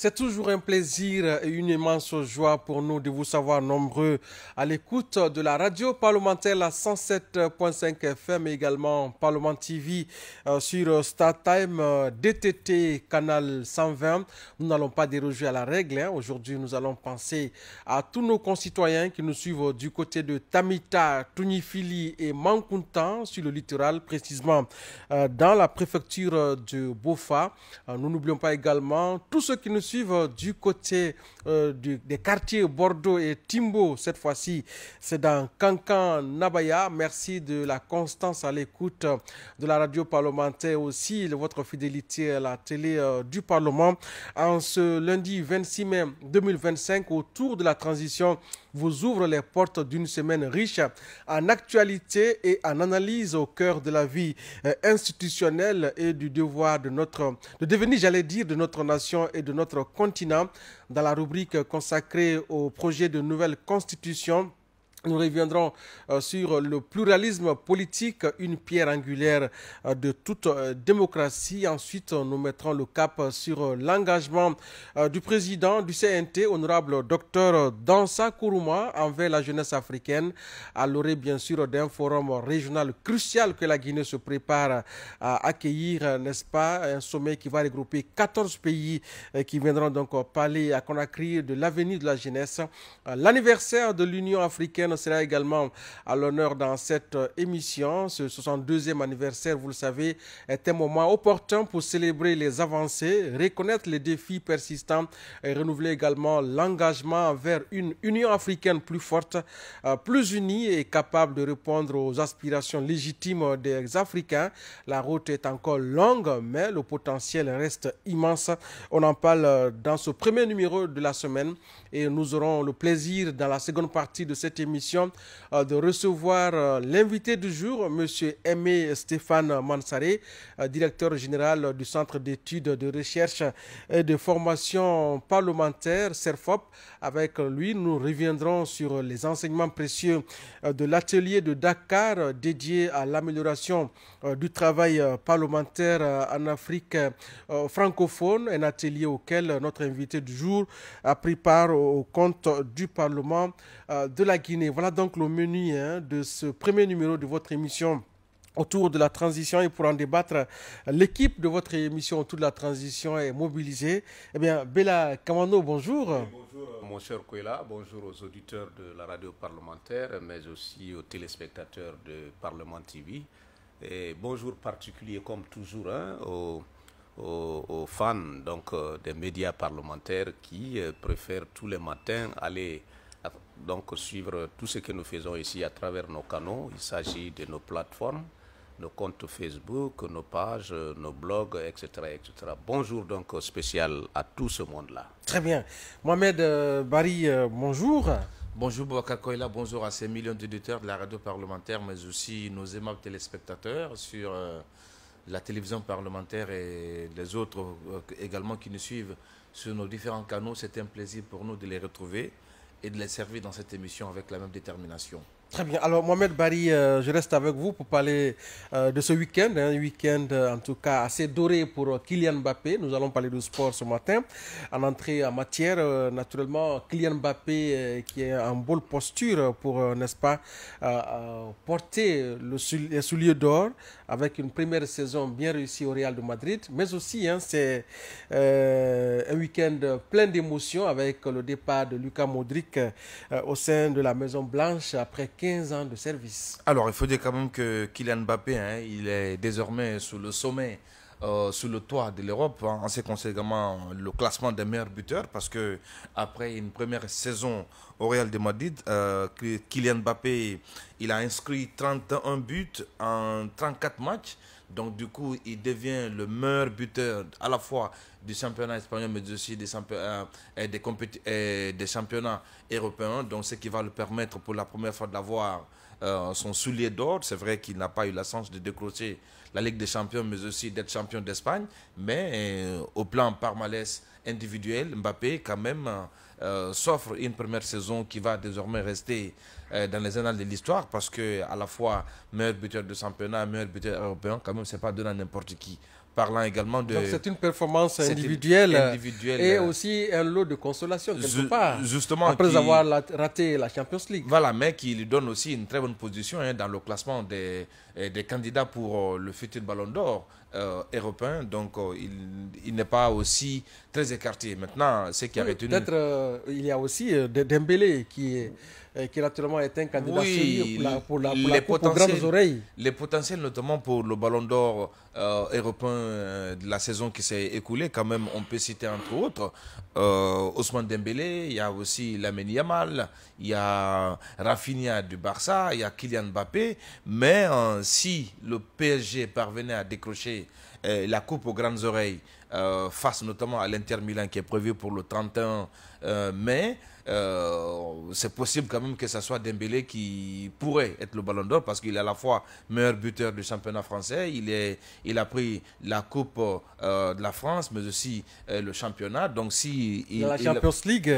C'est toujours un plaisir et une immense joie pour nous de vous savoir nombreux à l'écoute de la radio parlementaire, la 107.5 FM et également Parlement TV sur StarTime, DTT, canal 120. Nous n'allons pas déroger à la règle. Aujourd'hui, nous allons penser à tous nos concitoyens qui nous suivent du côté de Tamita, Tunifili et Mankuntan sur le littoral, précisément dans la préfecture de Bofa. Nous n'oublions pas également tous ceux qui nous suivent du côté des quartiers Bordeaux et Timbo. Cette fois-ci, c'est dans Kankan, Nabaya. Merci de la constance à l'écoute de la radio parlementaire aussi, de votre fidélité à la télé du Parlement. En ce lundi 26 mai 2025, autour de la transition, vous ouvre les portes d'une semaine riche en actualité et en analyse au cœur de la vie institutionnelle et du devoir de devenir, j'allais dire, de notre nation et de notre continent. Dans la rubrique consacrée au projet de nouvelle constitution, nous reviendrons sur le pluralisme politique, une pierre angulaire de toute démocratie. Ensuite, nous mettrons le cap sur l'engagement du président du CNT, honorable Dr Dansa Kourouma, envers la jeunesse africaine, à l'orée bien sûr d'un forum régional crucial que la Guinée se prépare à accueillir, n'est-ce pas, un sommet qui va regrouper 14 pays qui viendront donc parler à Conakry de l'avenir de la jeunesse. L'anniversaire de l'Union africaine sera également à l'honneur dans cette émission. Ce 62e anniversaire, vous le savez, est un moment opportun pour célébrer les avancées, reconnaître les défis persistants et renouveler également l'engagement vers une Union africaine plus forte, plus unie et capable de répondre aux aspirations légitimes des Africains. La route est encore longue, mais le potentiel reste immense. On en parle dans ce premier numéro de la semaine et nous aurons le plaisir dans la seconde partie de cette émission de recevoir l'invité du jour, M. Aimé Stéphane Mansaré, directeur général du Centre d'études de recherche et de formation parlementaire, CERFOP. Avec lui, nous reviendrons sur les enseignements précieux de l'atelier de Dakar dédié à l'amélioration du travail parlementaire en Afrique francophone, un atelier auquel notre invité du jour a pris part au compte du Parlement de la Guinée. Voilà donc le menu de ce premier numéro de votre émission autour de la transition, et pour en débattre, l'équipe de votre émission autour de la transition est mobilisée. Eh bien, Bella Kamano, bonjour. Oui, bonjour mon cher Kouela, bonjour aux auditeurs de la radio parlementaire, mais aussi aux téléspectateurs de Parlement TV. Et bonjour particulier comme toujours aux fans donc, des médias parlementaires qui préfèrent tous les matins aller donc suivre tout ce que nous faisons ici à travers nos canaux. Il s'agit de nos plateformes, nos comptes Facebook, nos pages, nos blogs, etc. etc. Bonjour donc spécial à tout ce monde-là. Très bien. Mohamed Bari, bonjour. Bonjour Boubacar Koïla, bonjour à ces millions d'auditeurs de la radio parlementaire, mais aussi nos aimables téléspectateurs sur la télévision parlementaire et les autres également qui nous suivent sur nos différents canaux. C'est un plaisir pour nous de les retrouver et de les servir dans cette émission avec la même détermination. Très bien. Alors, Mohamed Bari, je reste avec vous pour parler de ce week-end. Un week-end, en tout cas, assez doré pour Kylian Mbappé. Nous allons parler de sport ce matin. En entrée en matière, naturellement, Kylian Mbappé qui est en bonne posture pour, n'est-ce pas, porter les souliers d'or avec une première saison bien réussie au Real de Madrid. Mais aussi, c'est un week-end plein d'émotions avec le départ de Luka Modric au sein de la Maison Blanche après 15 ans de service. Alors, il faut dire quand même que Kylian Mbappé, il est désormais sous le sommet, sous le toit de l'Europe, en ce qui concerne le classement des meilleurs buteurs, parce que après une première saison au Real de Madrid, Kylian Mbappé, il a inscrit 31 buts en 34 matchs. Donc, du coup, il devient le meilleur buteur à la fois du championnat espagnol, mais aussi des championnats européens. Donc, ce qui va lui permettre pour la première fois d'avoir son soulier d'or. C'est vrai qu'il n'a pas eu la chance de décrocher la Ligue des Champions, mais aussi d'être champion d'Espagne. Mais au plan palmarès individuel, Mbappé, quand même, s'offre une première saison qui va désormais rester dans les annales de l'histoire, parce que à la fois meilleur buteur de championnat, meilleur buteur européen, quand même, c'est pas donné à n'importe qui. parlant également de... Donc c'est une performance individuelle, et euh, aussi un lot de consolation quelque part, justement, après avoir raté la Champions League. Voilà, mais qui lui donne aussi une très bonne position dans le classement des candidats pour le futur Ballon d'Or européen. Donc il n'est pas aussi très écarté. Maintenant, ce qui a retenu... Peut-être il y a aussi Dembélé qui naturellement est un candidat sérieux pour la coupe aux grandes oreilles. Les potentiels, notamment pour le Ballon d'Or européen de la saison qui s'est écoulée, quand même, on peut citer entre autres Ousmane Dembélé, il y a aussi Lamine Yamal, il y a Rafinha du Barça, il y a Kylian Mbappé. Mais si le PSG parvenait à décrocher la coupe aux grandes oreilles, face notamment à l'Inter Milan qui est prévu pour le 31 mai, c'est possible quand même que ce soit Dembélé qui pourrait être le Ballon d'Or, parce qu'il est à la fois meilleur buteur du championnat français, il a pris la coupe de la France, mais aussi le championnat. Donc si la Champions League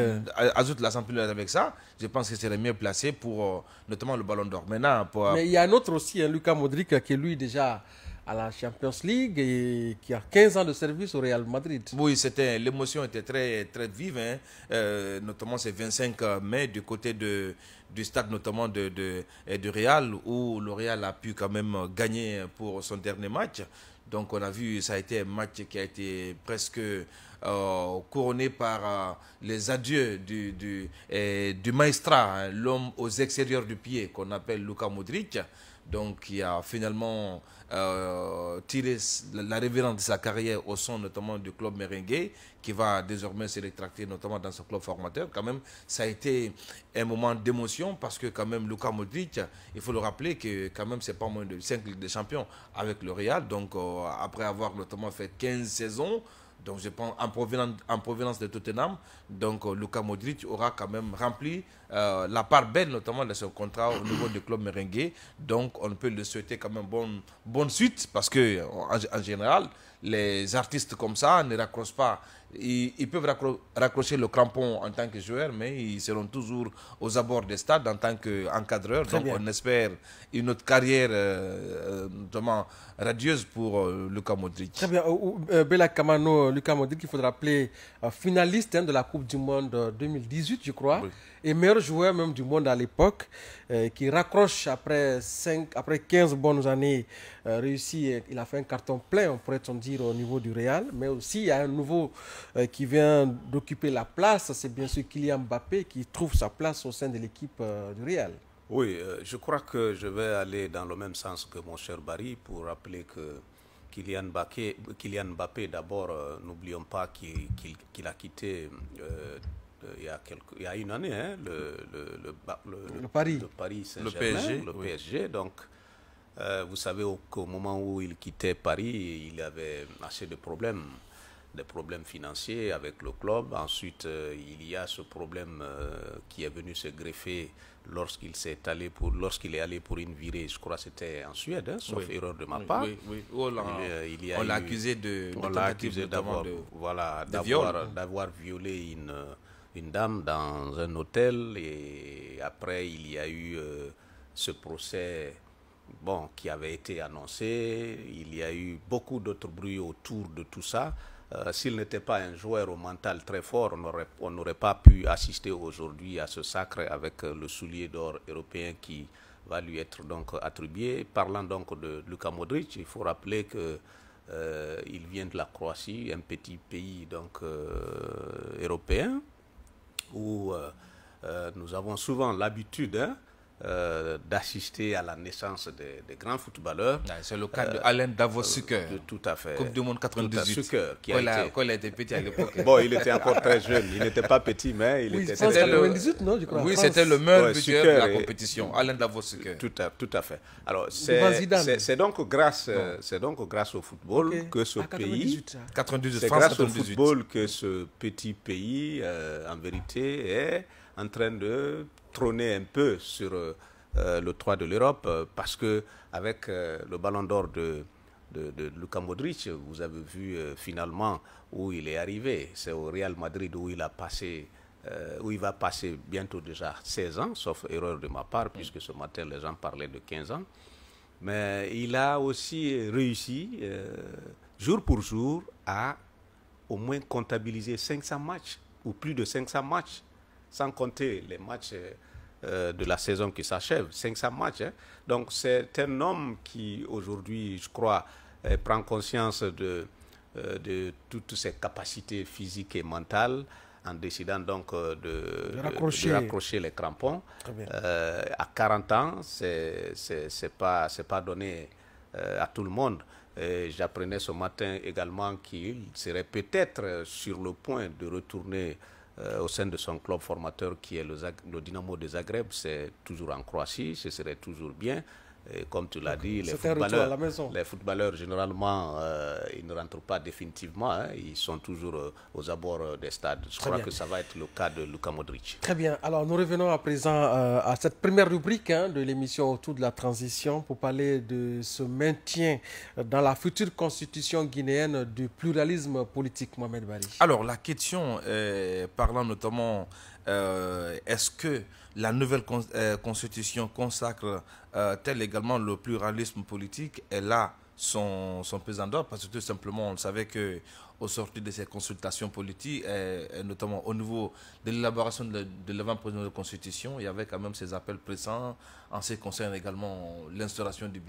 ajoute la Champions League avec ça, je pense que serait mieux placé pour notamment le Ballon d'Or. Maintenant, mais il y a un autre aussi, Luka Modric, qui lui déjà à la Champions League et qui a 15 ans de service au Real Madrid. Oui, l'émotion était très, très vive, notamment ce 25 mai du côté du stade notamment du Real, où le Real a pu quand même gagner pour son dernier match. Donc on a vu, ça a été un match qui a été presque couronné par les adieux du maestra, l'homme aux extérieurs du pied qu'on appelle Luka Modric. Donc qui a finalement tiré la révérence de sa carrière au son notamment du club merengue, qui va désormais se rétracter notamment dans son club formateur. Quand même, ça a été un moment d'émotion, parce que quand même Luka Modric, il faut le rappeler que quand même c'est pas moins de 5 Ligues des Champions avec le Real. Donc après avoir notamment fait 15 saisons, donc je pense en provenance de Tottenham, donc Luka Modric aura quand même rempli la part belle notamment de son contrat au niveau du club merengue. Donc on peut le souhaiter quand même bonne suite, parce que en général les artistes comme ça ne raccrochent pas. Ils peuvent raccrocher le crampon en tant que joueur, mais ils seront toujours aux abords des stades en tant qu'encadreur. Donc on espère une autre carrière notamment radieuse pour Luka Modric. Très bien. Bella Kamano, Luka Modric, il faudra rappeler finaliste de la Coupe du Monde 2018, je crois, oui, et meilleur joueur même du monde à l'époque, qui raccroche après 15 bonnes années réussies. Il a fait un carton plein, on pourrait dire, au niveau du Real, mais aussi il y a un nouveau qui vient d'occuper la place, c'est bien sûr Kylian Mbappé qui trouve sa place au sein de l'équipe du Real. Oui, je crois que je vais aller dans le même sens que mon cher Barry pour rappeler que Kylian Mbappé d'abord, n'oublions pas qu'il a quitté il y a une année le Paris Saint-Germain, le PSG. Donc, vous savez qu'au moment où il quittait Paris, il avait assez de problèmes. Des problèmes financiers avec le club. Ensuite, il y a ce problème qui est venu se greffer lorsqu'il est allé pour une virée, je crois que c'était en Suède, sauf erreur de ma part. Oui. On l'a accusé d'avoir violé une dame dans un hôtel, et après il y a eu ce procès qui avait été annoncé. Il y a eu beaucoup d'autres bruits autour de tout ça. S'il n'était pas un joueur au mental très fort, on n'aurait pas pu assister aujourd'hui à ce sacre avec le soulier d'or européen qui va lui être donc attribué. Parlant donc de Luka Modric, il faut rappeler que il vient de la Croatie, un petit pays donc européen, où nous avons souvent l'habitude d'assister à la naissance des grands footballeurs. C'est le cas de Alain Davo-Suker. Tout à fait. Coupe du Monde 98. Quand il était petit à l'époque. Bon, il était encore très jeune. Il n'était pas petit, mais il était... C'était le 98, non, je crois. Oui, c'était le meilleur buteur de la compétition, Alain Davo-Suker. Tout à fait. Alors, c'est donc grâce au football que ce pays... 98, c'est grâce au football que ce petit pays, en vérité, est en train de trôner un peu sur le toit de l'Europe, parce que avec le ballon d'or de Luka Modric, vous avez vu finalement où il est arrivé. C'est au Real Madrid où il va passer bientôt déjà 16 ans, sauf erreur de ma part, puisque ce matin les gens parlaient de 15 ans. Mais il a aussi réussi, jour pour jour, à au moins comptabiliser 500 matchs, ou plus de 500 matchs, sans compter les matchs de la saison qui s'achève, 500 matchs. Hein. Donc c'est un homme qui, aujourd'hui, je crois, prend conscience de toutes ses capacités physiques et mentales, en décidant donc de raccrocher les crampons. À 40 ans, c'est pas donné à tout le monde. J'apprenais ce matin également qu'il serait peut-être sur le point de retourner au sein de son club formateur qui est le Dynamo de Zagreb. C'est toujours en Croatie, ce serait toujours bien. Et comme tu l'as dit, les footballeurs généralement, ils ne rentrent pas définitivement, hein, ils sont toujours aux abords des stades. Je crois que ça va être le cas de Luka Modric. Très bien. Alors nous revenons à présent à cette première rubrique de l'émission autour de la transition pour parler de ce maintien dans la future constitution guinéenne du pluralisme politique, Mohamed Bari. Alors la question parlant notamment, est-ce que la nouvelle constitution consacre tel également le pluralisme politique, elle a son pesant d'or, parce que tout simplement on savait que au sortir de ces consultations politiques, et notamment au niveau de l'élaboration de l'avant-projet de la Constitution, il y avait quand même ces appels pressants en ce qui concerne également l'instauration du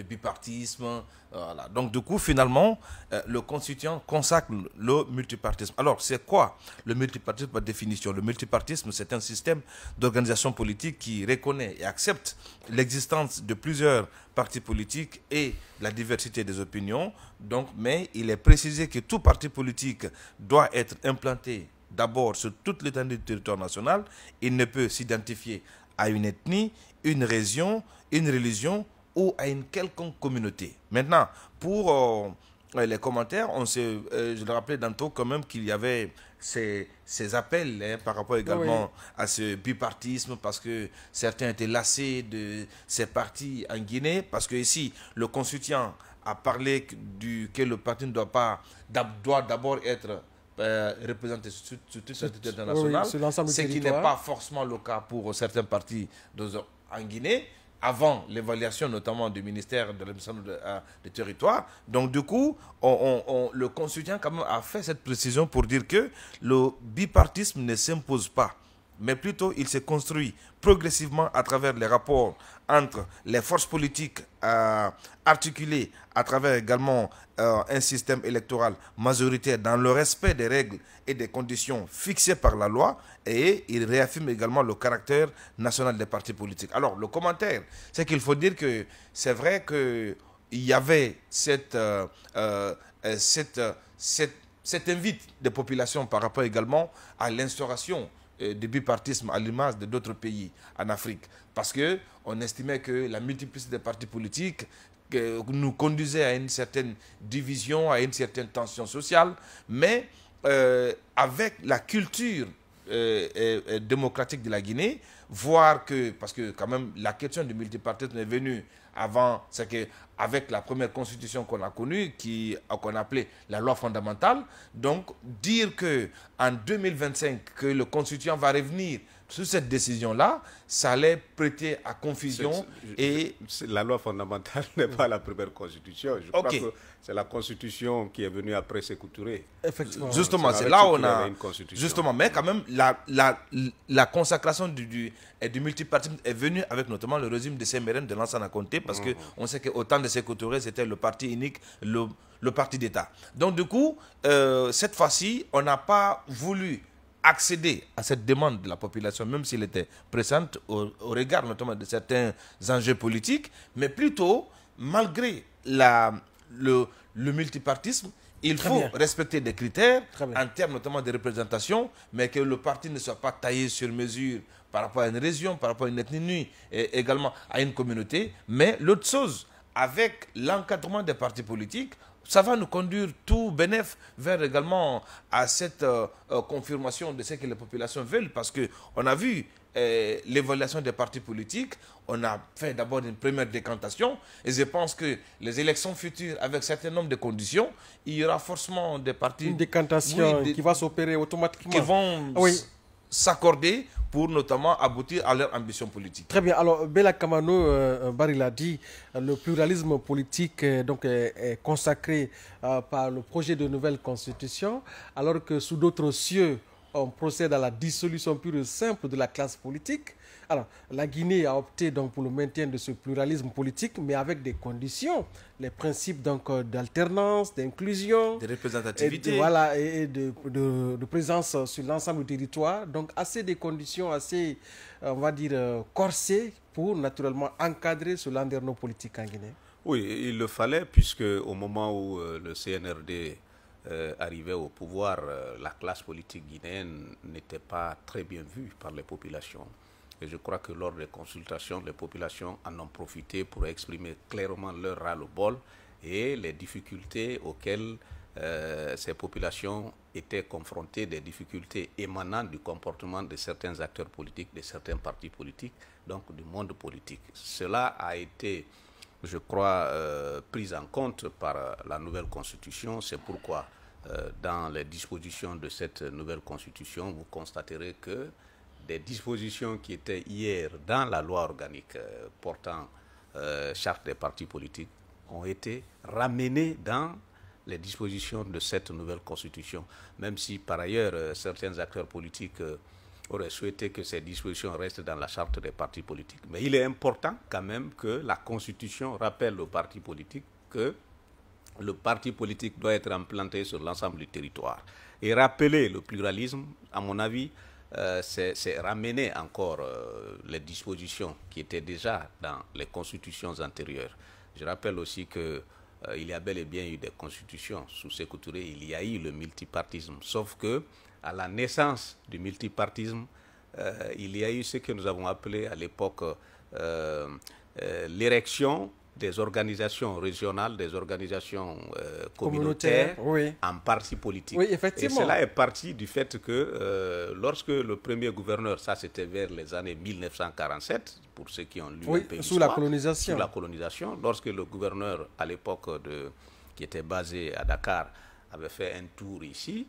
bipartisme. Voilà. Donc du coup, finalement, le constituant consacre le multipartisme. Alors, c'est quoi le multipartisme par définition? Le multipartisme, c'est un système d'organisation politique qui reconnaît et accepte l'existence de plusieurs partis politiques et la diversité des opinions. Donc, mais il est précisé que tout parti politique doit être implanté d'abord sur toute l'étendue du territoire national. Il ne peut s'identifier à une ethnie, une région, une religion ou à une quelconque communauté. Maintenant, pour les commentaires, je le rappelais tantôt quand même qu'il y avait ces appels par rapport également à ce bipartisme, parce que certains étaient lassés de ces partis en Guinée, parce que ici, le constituant a parlé que le parti ne doit d'abord être représenté sur toute cette internationale, ce qui n'est pas forcément le cas pour certains partis en Guinée, avant l'évaluation notamment du ministère de l'administration des territoires. Donc du coup, le constituant quand même a fait cette précision pour dire que le bipartisme ne s'impose pas, mais plutôt il se construit progressivement à travers les rapports entre les forces politiques articulées à travers également un système électoral majoritaire dans le respect des règles et des conditions fixées par la loi, et il réaffirme également le caractère national des partis politiques. Alors le commentaire, c'est qu'il faut dire que c'est vrai qu'il y avait cet invite des populations par rapport également à l'instauration du bipartisme à l'image de d'autres pays en Afrique, parce qu'on estimait que la multiplicité des partis politiques nous conduisait à une certaine division, à une certaine tension sociale, mais avec la culture démocratique de la Guinée, voir que, parce que quand même la question du multipartisme est venue avant, c'est qu'avec la première constitution qu'on a connue, qu'on appelait la loi fondamentale, donc dire qu'en 2025, que le constituant va revenir sur cette décision-là, ça allait prêter à confusion. La loi fondamentale n'est pas la première constitution. Je crois que c'est la constitution qui est venue après Sékou Touré. Effectivement. Justement, c'est là où on a... Justement, mais quand même, la consacration du multipartisme est venue avec notamment le régime de Sémérène de Lansana Conté, parce qu'on sait qu'au temps de Sékou Touré, c'était le parti unique, le parti d'État. Donc du coup, cette fois-ci, on n'a pas voulu accéder à cette demande de la population, même s'il était pressante au regard notamment de certains enjeux politiques, mais plutôt, malgré le multipartisme, il faut respecter des critères en termes notamment de représentation, mais que le parti ne soit pas taillé sur mesure par rapport à une région, par rapport à une ethnie, et également à une communauté. Mais l'autre chose, avec l'encadrement des partis politiques, ça va nous conduire tout bénéf vers également à cette confirmation de ce que les populations veulent, parce qu'on a vu l'évaluation des partis politiques, on a fait d'abord une première décantation, et je pense que les élections futures, avec un certain nombre de conditions, il y aura forcément des partis... Une décantation qui va s'opérer automatiquement. Qui vont s'accorder pour notamment aboutir à leur ambition politique. Très bien. Alors, Bella Kamano, Barry l'a dit, le pluralisme politique est consacré par le projet de nouvelle constitution, alors que sous d'autres cieux, on procède à la dissolution pure et simple de la classe politique. Alors, la Guinée a opté donc pour le maintien de ce pluralisme politique, mais avec des conditions, les principes donc d'alternance, d'inclusion, de représentativité, et de présence sur l'ensemble du territoire. Donc, assez des conditions assez, on va dire, corsées pour naturellement encadrer ce landerneau politique en Guinée. Oui, il le fallait puisque au moment où le CNRD arrivait au pouvoir, la classe politique guinéenne n'était pas très bien vue par les populations. Et je crois que lors des consultations, les populations en ont profité pour exprimer clairement leur ras-le-bol et les difficultés auxquelles ces populations étaient confrontées, des difficultés émanant du comportement de certains acteurs politiques, de certains partis politiques, donc du monde politique. Cela a été, je crois, pris en compte par la nouvelle constitution. C'est pourquoi, dans les dispositions de cette nouvelle constitution, vous constaterez que des dispositions qui étaient hier dans la loi organique portant charte des partis politiques ont été ramenées dans les dispositions de cette nouvelle constitution, même si par ailleurs certains acteurs politiques auraient souhaité que ces dispositions restent dans la charte des partis politiques. Mais il est important quand même que la constitution rappelle aux partis politiques que le parti politique doit être implanté sur l'ensemble du territoire. Et rappeler le pluralisme, à mon avis, c'est ramener encore les dispositions qui étaient déjà dans les constitutions antérieures. Je rappelle aussi que il y a bel et bien eu des constitutions sous Sékou Touré, il y a eu le multipartisme, sauf que à la naissance du multipartisme, il y a eu ce que nous avons appelé à l'époque l'érection des organisations régionales, des organisations communautaires oui, en partis politiques. Oui, effectivement. Et cela est parti du fait que lorsque le premier gouverneur, ça c'était vers les années 1947, pour ceux qui ont lu un peu sous la colonisation. Sous la colonisation, lorsque le gouverneur à l'époque qui était basé à Dakar avait fait un tour ici,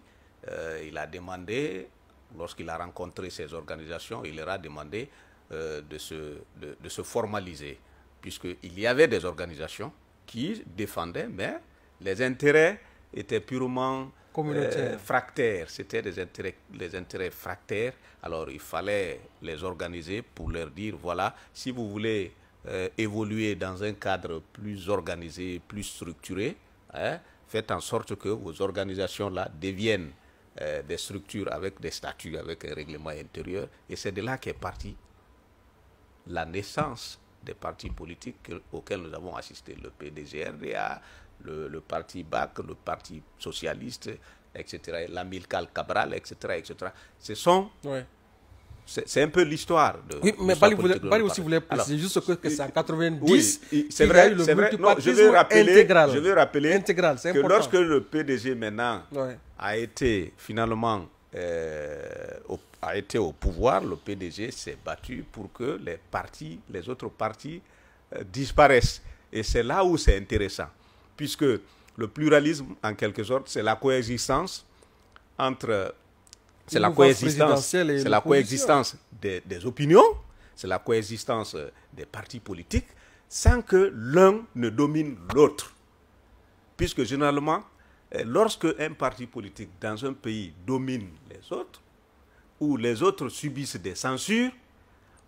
il a demandé, lorsqu'il a rencontré ces organisations, il leur a demandé de se formaliser, puisqu'il y avait des organisations qui défendaient, mais les intérêts étaient purement fractaires. C'était des intérêts fractaires. Alors il fallait les organiser pour leur dire, voilà, si vous voulez évoluer dans un cadre plus organisé, plus structuré, faites en sorte que vos organisations-là deviennent des structures avec des statuts, avec un règlement intérieur. Et c'est de là qu'est partie la naissance des partis politiques auxquels nous avons assisté, le PDG-RDA, le parti BAC, le parti socialiste, etc., l'Amilcar Cabral, etc., etc. Ce sont... Oui. C'est un peu l'histoire de... Oui, mais Bali aussi voulait préciser juste que c'est en 90 c'est vrai, c'est vrai. Non, je veux rappeler intégral, que lorsque le PDG maintenant a été finalement a été au pouvoir, le PDG s'est battu pour que les autres partis disparaissent. Et c'est là où c'est intéressant, puisque le pluralisme, en quelque sorte, c'est la coexistence entre... C'est la coexistence des opinions, c'est la coexistence des partis politiques, sans que l'un ne domine l'autre. Puisque généralement, lorsque un parti politique dans un pays domine les autres, ou les autres subissent des censures,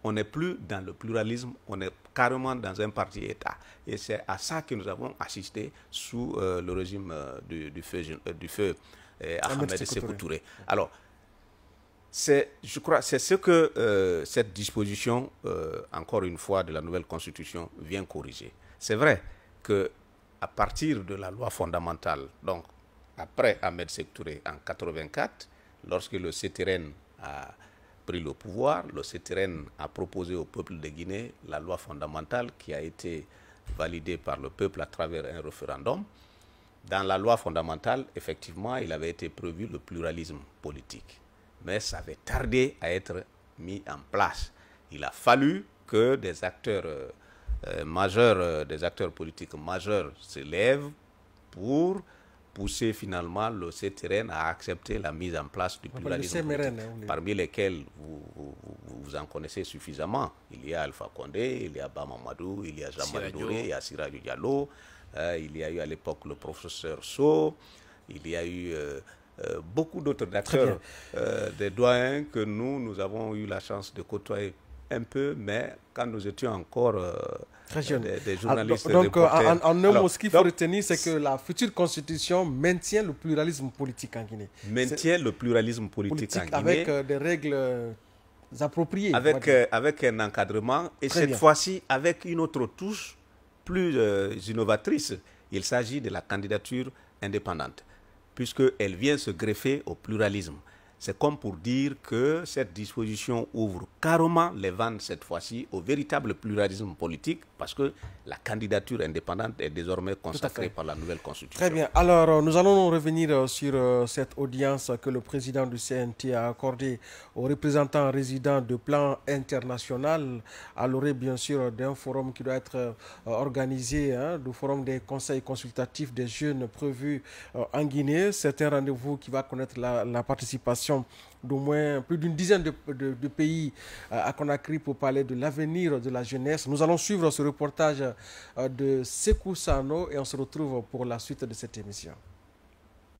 on n'est plus dans le pluralisme, on est carrément dans un parti-État. Et c'est à ça que nous avons assisté sous le régime du feu Ahmed Sékou Touré. Alors, je crois c'est ce que cette disposition, encore une fois, de la nouvelle constitution vient corriger. C'est vrai qu'à partir de la loi fondamentale, donc après Ahmed Sékou Touré en 1984, lorsque le CTRN a pris le pouvoir, le CTRN a proposé au peuple de Guinée la loi fondamentale qui a été validée par le peuple à travers un référendum. Dans la loi fondamentale, effectivement, il avait été prévu le pluralisme politique. Mais ça avait tardé à être mis en place. Il a fallu que des acteurs majeurs, des acteurs politiques majeurs se lèvent pour poussé finalement le CTRN à accepter la mise en place du pluralisme politique, parmi lesquels vous en connaissez suffisamment. Il y a Alpha Condé, il y a Bamamadou, il y a Jean-Marie Doré, il y a Siraju Diallo, il y a eu à l'époque le professeur So, il y a eu beaucoup d'autres acteurs, des doyens que nous avons eu la chance de côtoyer un peu, mais quand nous étions encore des journalistes. Donc, en un mot, ce qu'il faut retenir, c'est que la future constitution maintient le pluralisme politique en Guinée. Maintient le pluralisme politique en Guinée. Avec des règles appropriées. Avec un encadrement, et cette fois-ci, avec une autre touche plus innovatrice. Il s'agit de la candidature indépendante, puisqu'elle vient se greffer au pluralisme. C'est comme pour dire que cette disposition ouvre carrément les vannes cette fois-ci au véritable pluralisme politique, parce que la candidature indépendante est désormais consacrée par la nouvelle constitution. Très bien. Alors, nous allons revenir sur cette audience que le président du CNT a accordée aux représentants résidents de plan international, à l'orée bien sûr d'un forum qui doit être organisé, du forum des conseils consultatifs des jeunes prévus en Guinée. C'est un rendez-vous qui va connaître la participation d'au moins plus d'une dizaine de pays à Conakry pour parler de l'avenir de la jeunesse. Nous allons suivre ce reportage de Sekou Sano et on se retrouve pour la suite de cette émission.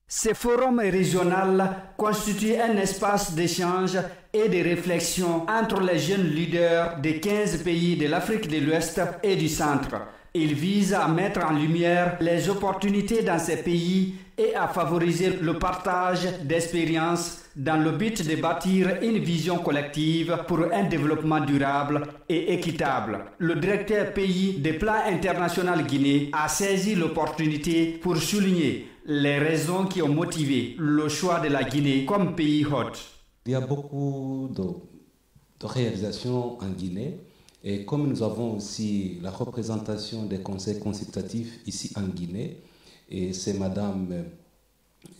Ce forum régional constitue un espace d'échange et de réflexion entre les jeunes leaders des 15 pays de l'Afrique de l'Ouest et du Centre. Il vise à mettre en lumière les opportunités dans ces pays et à favoriser le partage d'expériences dans le but de bâtir une vision collective pour un développement durable et équitable. Le directeur pays des plans international Guinée a saisi l'opportunité pour souligner les raisons qui ont motivé le choix de la Guinée comme pays hôte. Il y a beaucoup de réalisations en Guinée. Et comme nous avons aussi la représentation des conseils consultatifs ici en Guinée, et c'est Madame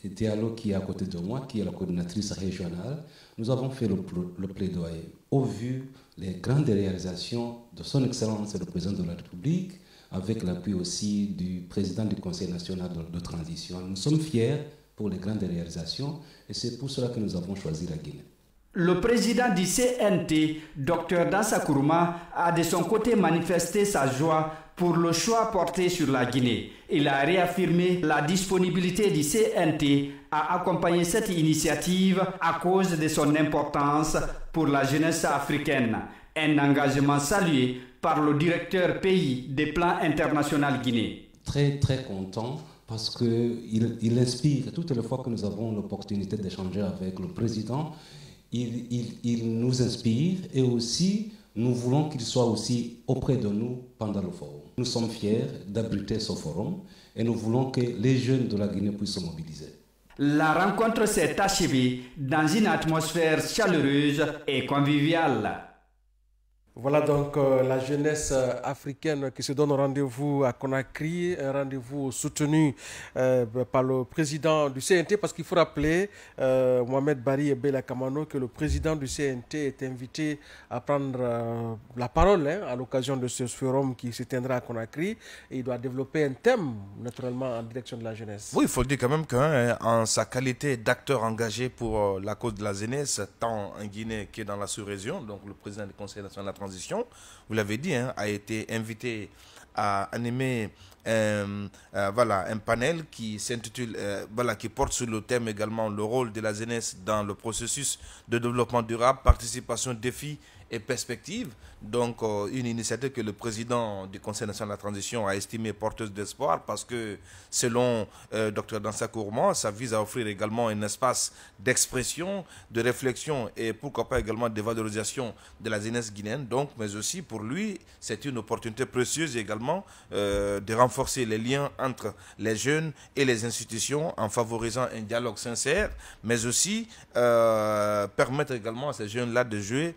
Diallo qui est à côté de moi, qui est la coordinatrice régionale, nous avons fait le plaidoyer au vu des grandes réalisations de son Excellence le Président de la République, avec l'appui aussi du Président du Conseil national de transition. Nous sommes fiers pour les grandes réalisations et c'est pour cela que nous avons choisi la Guinée. Le président du CNT, Dr Dansa Kourouma, a de son côté manifesté sa joie pour le choix porté sur la Guinée. Il a réaffirmé la disponibilité du CNT à accompagner cette initiative à cause de son importance pour la jeunesse africaine. Un engagement salué par le directeur pays des plans international Guinée. Très très content parce qu'il inspire toutes les fois que nous avons l'opportunité d'échanger avec le président. Il nous inspire et aussi nous voulons qu'il soit aussi auprès de nous pendant le forum. Nous sommes fiers d'abriter ce forum et nous voulons que les jeunes de la Guinée puissent se mobiliser. La rencontre s'est achevée dans une atmosphère chaleureuse et conviviale. Voilà donc la jeunesse africaine qui se donne rendez-vous à Conakry, un rendez-vous soutenu par le président du CNT, parce qu'il faut rappeler, Mohamed Bari et Bella Kamano, que le président du CNT est invité à prendre la parole à l'occasion de ce forum qui se tiendra à Conakry, et il doit développer un thème, naturellement, en direction de la jeunesse. Oui, il faut dire quand même qu'en sa qualité d'acteur engagé pour la cause de la jeunesse, tant en Guinée que dans la sous-région, donc le président du Conseil national de la transition, vous l'avez dit, a été invité à animer un panel qui s'intitule, qui porte sur le thème également le rôle de la jeunesse dans le processus de développement durable, participation, défis et perspectives. Donc, une initiative que le président du Conseil national de la transition a estimée porteuse d'espoir parce que, selon Dr Dansa Kourouma, ça vise à offrir également un espace d'expression, de réflexion et pourquoi pas également de valorisation de la jeunesse guinéenne. Donc, mais aussi pour lui, c'est une opportunité précieuse également de renforcer les liens entre les jeunes et les institutions en favorisant un dialogue sincère, mais aussi permettre également à ces jeunes-là de jouer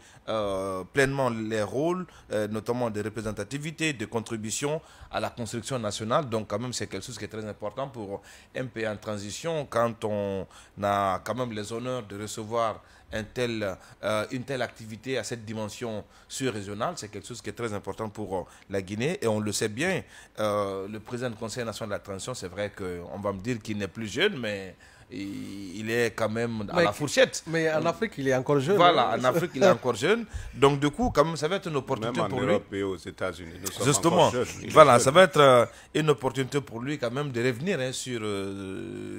pleinement les rôles, notamment de représentativité, de contribution à la construction nationale. Donc quand même c'est quelque chose qui est très important pour un pays en transition quand on a quand même les honneurs de recevoir une telle activité à cette dimension sur-régionale. C'est quelque chose qui est très important pour la Guinée et on le sait bien. Le président du Conseil national de la transition, c'est vrai qu'on va me dire qu'il n'est plus jeune, mais il est quand même à la fourchette. Mais en Afrique, il est encore jeune. Voilà, en Afrique, il est encore jeune. Donc, du coup, quand même, ça va être une opportunité même pour en lui. Europe et aux États-Unis, nous sommes Justement, encore jeunes. voilà, ça va être une opportunité pour lui quand même de revenir sur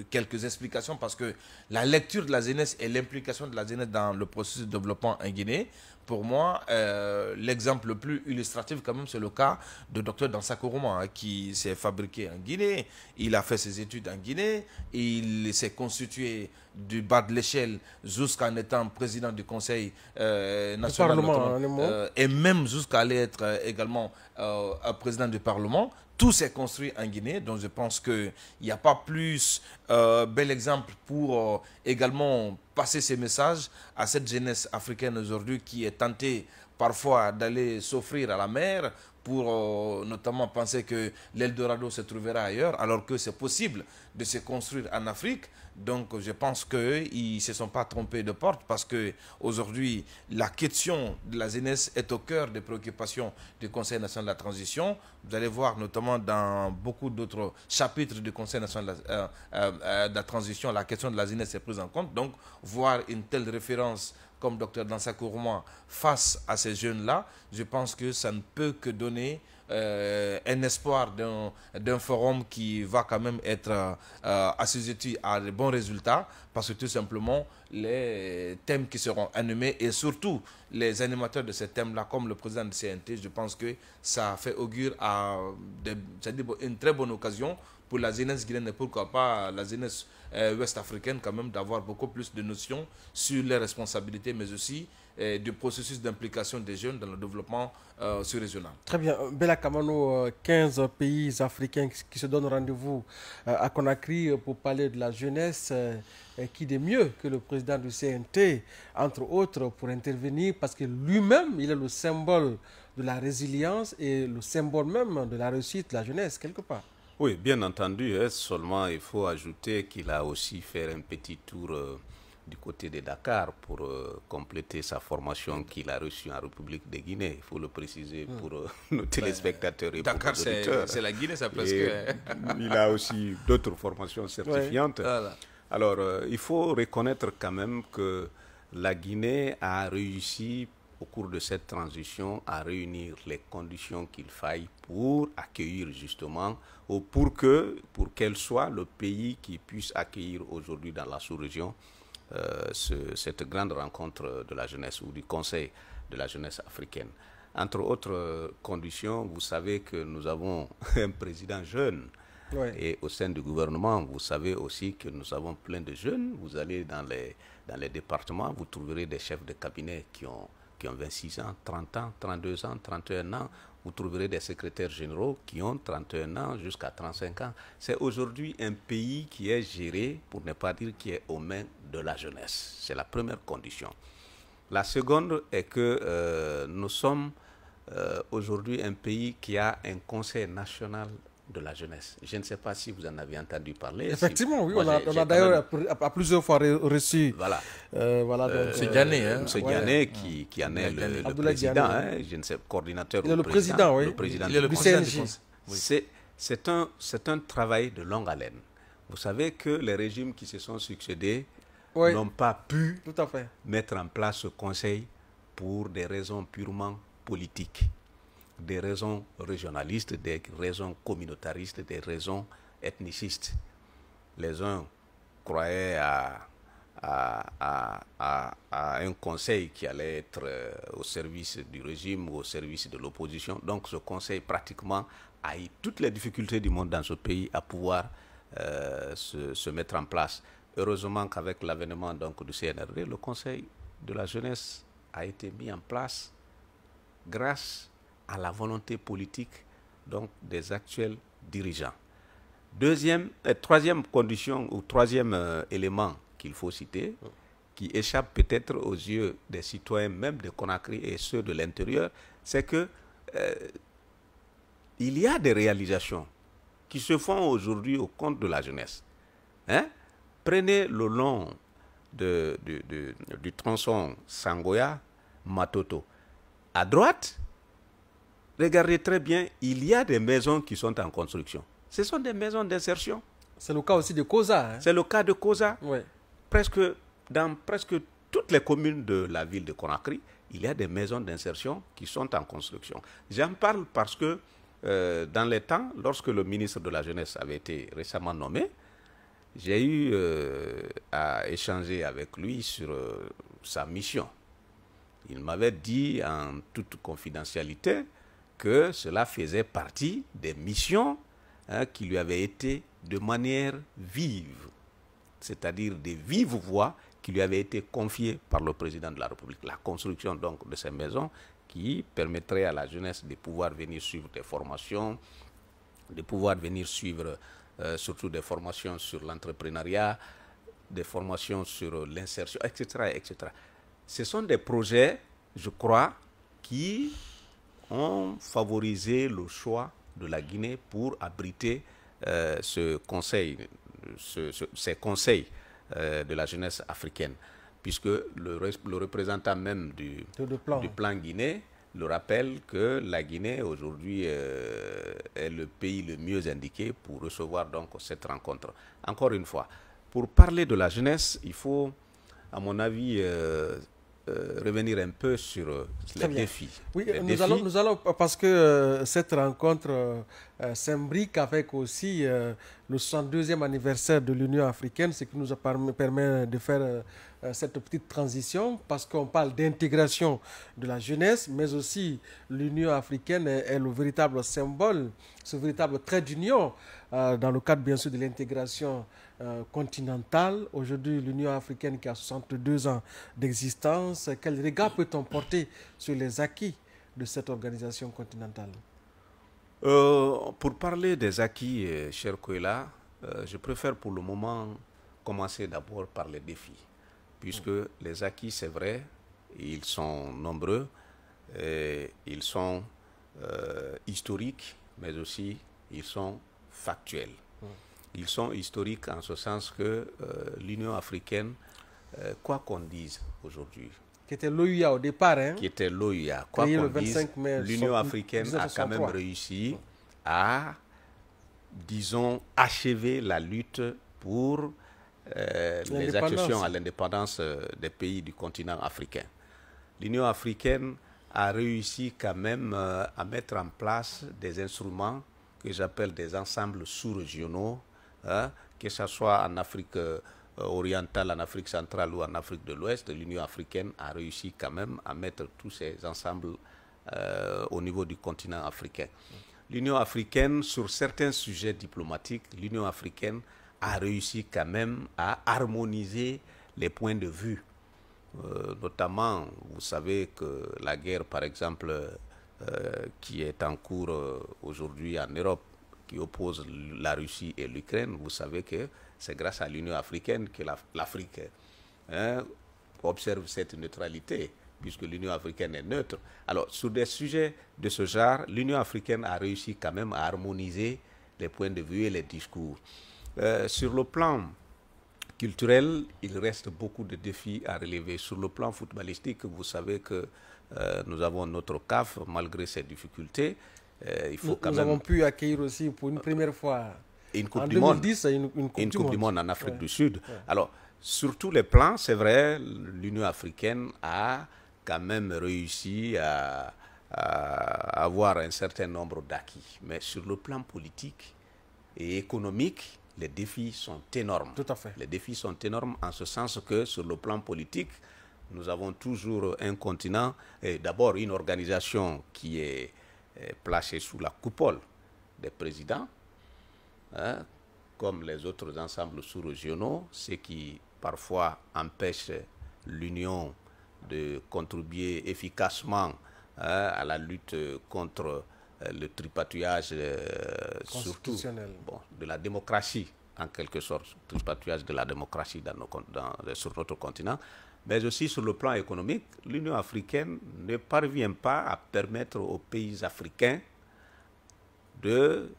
quelques explications parce que la lecture de la jeunesse et l'implication de la jeunesse dans le processus de développement en Guinée, pour moi, l'exemple le plus illustratif quand même, c'est le cas de Dr Dansa Kourouma qui s'est fabriqué en Guinée. Il a fait ses études en Guinée. Il s'est constitué du bas de l'échelle jusqu'en étant président du Conseil national et même jusqu'à aller être également président du Parlement. Tout s'est construit en Guinée, donc je pense qu'il n'y a pas plus bel exemple pour également passer ces messages à cette jeunesse africaine aujourd'hui qui est tentée parfois d'aller s'offrir à la mer pour notamment penser que l'Eldorado se trouvera ailleurs, alors que c'est possible de se construire en Afrique. Donc je pense qu'ils ne se sont pas trompés de porte parce qu'aujourd'hui, la question de la jeunesse est au cœur des préoccupations du Conseil national de la transition. Vous allez voir notamment dans beaucoup d'autres chapitres du Conseil national de la transition, la question de la jeunesse est prise en compte. Donc voir une telle référence comme Dr Dansa Kourouma face à ces jeunes-là, je pense que ça ne peut que donner un espoir d'un forum qui va quand même être assujetti à de bons résultats parce que tout simplement les thèmes qui seront animés et surtout les animateurs de ces thèmes-là comme le président du CNT, je pense que ça fait augure à une très bonne occasion pour la jeunesse guinéenne et pourquoi pas la jeunesse ouest-africaine quand même d'avoir beaucoup plus de notions sur les responsabilités mais aussi du processus d'implication des jeunes dans le développement sur-régional. Très bien. Bella Kamano, 15 pays africains qui se donnent rendez-vous à Conakry pour parler de la jeunesse. Qui de mieux que le président du CNT, entre autres, pour intervenir parce que lui-même, il est le symbole de la résilience et le symbole même de la réussite de la jeunesse, quelque part. Oui, bien entendu. Seulement, il faut ajouter qu'il a aussi fait un petit tour du côté de Dakar pour compléter sa formation qu'il a reçue en République de Guinée. Il faut le préciser pour nos téléspectateurs et Dakar, pour nos auditeurs. c'est la Guinée, ça presque. Il a aussi d'autres formations certifiantes. Ouais. Voilà. Alors, il faut reconnaître quand même que la Guinée a réussi au cours de cette transition à réunir les conditions qu'il faille pour accueillir justement, ou pour qu'elle soit le pays qui puisse accueillir aujourd'hui dans la sous-région cette grande rencontre de la jeunesse ou du Conseil de la jeunesse africaine. Entre autres conditions, vous savez que nous avons un président jeune. Ouais. Et au sein du gouvernement, vous savez aussi que nous avons plein de jeunes. Vous allez dans les départements, vous trouverez des chefs de cabinet qui ont 26 ans, 30 ans, 32 ans, 31 ans. Vous trouverez des secrétaires généraux qui ont 31 ans jusqu'à 35 ans. C'est aujourd'hui un pays qui est géré, pour ne pas dire qui est aux mains de la jeunesse. C'est la première condition. La seconde est que nous sommes aujourd'hui un pays qui a un conseil national de la jeunesse. Je ne sais pas si vous en avez entendu parler. Effectivement, oui, on a d'ailleurs à plusieurs fois reçu. Voilà. C'est Diané, hein. C'est Diané qui en est le président, hein, je ne sais, coordinateur. Il est le président, oui. Le président il est le président du CNJ. Oui. C'est un travail de longue haleine. Vous savez que les régimes qui se sont succédés n'ont pas pu mettre en place ce conseil pour des raisons purement politiques. Des raisons régionalistes, des raisons communautaristes, des raisons ethnicistes. Les uns croyaient à un conseil qui allait être au service du régime ou au service de l'opposition. Donc ce conseil pratiquement a eu toutes les difficultés du monde dans ce pays à pouvoir se mettre en place. Heureusement qu'avec l'avènement du CNRD, le conseil de la jeunesse a été mis en place grâce à la volonté politique donc des actuels dirigeants. Troisième condition ou troisième élément qu'il faut citer, qui échappe peut-être aux yeux des citoyens même de Conakry et ceux de l'intérieur, c'est que il y a des réalisations qui se font aujourd'hui au compte de la jeunesse. Hein? Prenez le long du tronçon Sangoya-Matoto. À droite, regardez très bien, il y a des maisons qui sont en construction. Ce sont des maisons d'insertion. C'est le cas aussi de Koza. Hein? C'est le cas de Koza. Ouais. Dans presque toutes les communes de la ville de Conakry, il y a des maisons d'insertion qui sont en construction. J'en parle parce que dans les temps, lorsque le ministre de la Jeunesse avait été récemment nommé, j'ai eu à échanger avec lui sur sa mission. Il m'avait dit en toute confidentialité que cela faisait partie des missions qui lui avaient été de manière vive, c'est-à-dire des vives voix qui lui avaient été confiées par le président de la République. La construction donc de ces maisons qui permettrait à la jeunesse de pouvoir venir suivre des formations, de pouvoir venir suivre surtout des formations sur l'entrepreneuriat, des formations sur l'insertion, etc., etc. Ce sont des projets, je crois, qui ont favorisé le choix de la Guinée pour abriter ces conseils de la jeunesse africaine, puisque le représentant même du plan Guinée le rappelle que la Guinée aujourd'hui est le pays le mieux indiqué pour recevoir donc cette rencontre. Encore une fois, pour parler de la jeunesse, il faut, à mon avis, revenir un peu sur les défis. Oui, nous allons parce que cette rencontre s'imbrique avec aussi le 62e anniversaire de l'Union africaine, ce qui nous permet de faire cette petite transition, parce qu'on parle d'intégration de la jeunesse, mais aussi l'Union africaine est le véritable symbole, ce véritable trait d'union dans le cadre bien sûr de l'intégration continentale. Aujourd'hui, l'Union africaine qui a 62 ans d'existence, quel regard peut-on porter sur les acquis de cette organisation continentale? Pour parler des acquis, cher Kouela, je préfère pour le moment commencer d'abord par les défis, puisque les acquis, c'est vrai, ils sont nombreux, ils sont historiques, mais aussi ils sont factuels. Ils sont historiques en ce sens que l'Union africaine, quoi qu'on dise aujourd'hui, qui était l'OUA au départ, hein, qui était l'OUA, quoi qu'on dise, l'Union africaine a quand même réussi à, disons, achever la lutte pour les accessions à l'indépendance des pays du continent africain. L'Union africaine a réussi quand même à mettre en place des instruments que j'appelle des ensembles sous-régionaux, que ce soit en Afrique orientale, en Afrique centrale ou en Afrique de l'Ouest. L'Union africaine a réussi quand même à mettre tous ces ensembles au niveau du continent africain. L'Union africaine, sur certains sujets diplomatiques, l'Union africaine a réussi quand même à harmoniser les points de vue. Notamment, vous savez que la guerre, par exemple, qui est en cours aujourd'hui en Europe, qui oppose la Russie et l'Ukraine, vous savez que c'est grâce à l'Union africaine que l'Afrique observe cette neutralité, puisque l'Union africaine est neutre. Alors, sur des sujets de ce genre, l'Union africaine a réussi quand même à harmoniser les points de vue et les discours. Sur le plan culturel, il reste beaucoup de défis à relever. Sur le plan footballistique, vous savez que nous avons notre CAF, malgré ses difficultés. Nous avons pu accueillir aussi pour une première fois une Coupe en du 2010 Monde, une Coupe du Monde en Afrique du Sud. Ouais. Alors, sur tous les plans, c'est vrai, l'Union africaine a quand même réussi à avoir un certain nombre d'acquis. Mais sur le plan politique et économique, les défis sont énormes. Tout à fait. Les défis sont énormes en ce sens que sur le plan politique, nous avons toujours un continent, et d'abord une organisation qui est placée sous la coupole des présidents, comme les autres ensembles sous-régionaux, ce qui parfois empêche l'Union de contribuer efficacement à la lutte contre le tripatouillage surtout de la démocratie, en quelque sorte, tripatouillage de la démocratie sur notre continent. Mais aussi sur le plan économique, l'Union africaine ne parvient pas à permettre aux pays africains de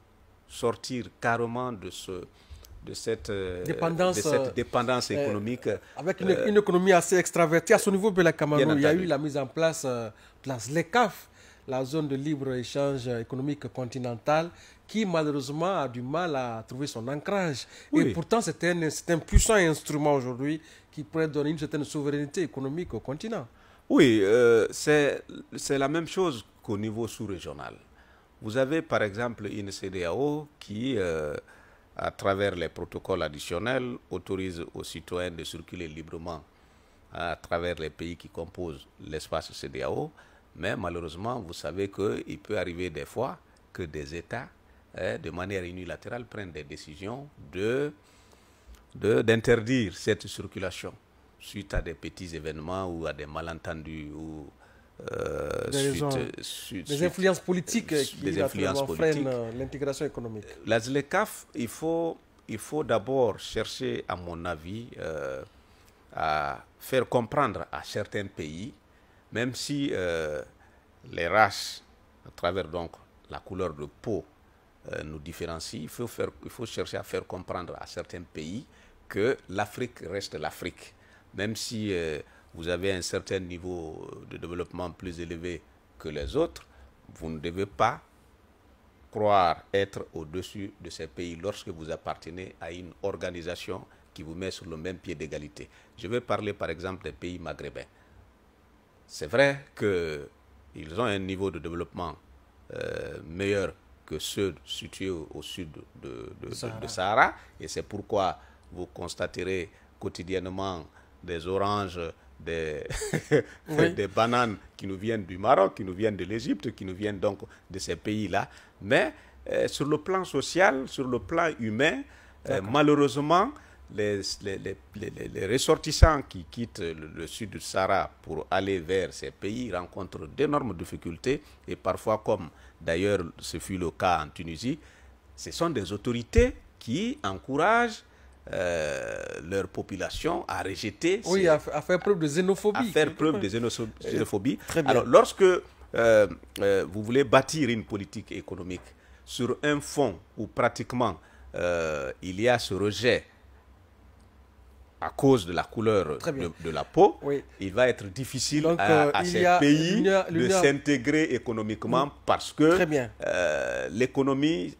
sortir carrément de cette dépendance, dépendance économique. Avec une économie assez extravertie. À ce niveau, Bella Kamano, il y a eu la mise en place de la ZLECAf, la zone de libre-échange économique continentale, qui malheureusement a du mal à trouver son ancrage. Oui. Et pourtant, c'est un puissant instrument aujourd'hui qui pourrait donner une certaine souveraineté économique au continent. Oui, c'est la même chose qu'au niveau sous-régional. Vous avez par exemple une CEDEAO qui, à travers les protocoles additionnels, autorise aux citoyens de circuler librement à travers les pays qui composent l'espace CEDEAO. Mais malheureusement, vous savez qu'il peut arriver des fois que des États, de manière unilatérale, prennent des décisions d'interdire cette circulation suite à des petits événements ou à des malentendus ou des influences politiques qui freinent l'intégration économique. La ZLECAf, il faut d'abord chercher, à mon avis, à faire comprendre à certains pays, même si les races, à travers donc la couleur de peau, nous différencient, il faut chercher à faire comprendre à certains pays que l'Afrique reste l'Afrique. Même si vous avez un certain niveau de développement plus élevé que les autres, vous ne devez pas croire être au-dessus de ces pays lorsque vous appartenez à une organisation qui vous met sur le même pied d'égalité. Je vais parler par exemple des pays maghrébins. C'est vrai qu'ils ont un niveau de développement meilleur que ceux situés au sud de Sahara, et c'est pourquoi vous constaterez quotidiennement des oranges, des bananes qui nous viennent du Maroc, qui nous viennent de l'Égypte, qui nous viennent donc de ces pays-là. Mais sur le plan social, sur le plan humain, malheureusement, les ressortissants qui quittent le sud du Sahara pour aller vers ces pays rencontrent d'énormes difficultés et parfois, comme d'ailleurs ce fut le cas en Tunisie, ce sont des autorités qui encouragent leur population à rejeter. Oui, à faire preuve de xénophobie. À faire preuve de xénophobie. Alors, lorsque vous voulez bâtir une politique économique sur un fond où pratiquement il y a ce rejet à cause de la couleur de la peau, oui, il va être difficile donc, à ces pays de s'intégrer économiquement parce que l'économie,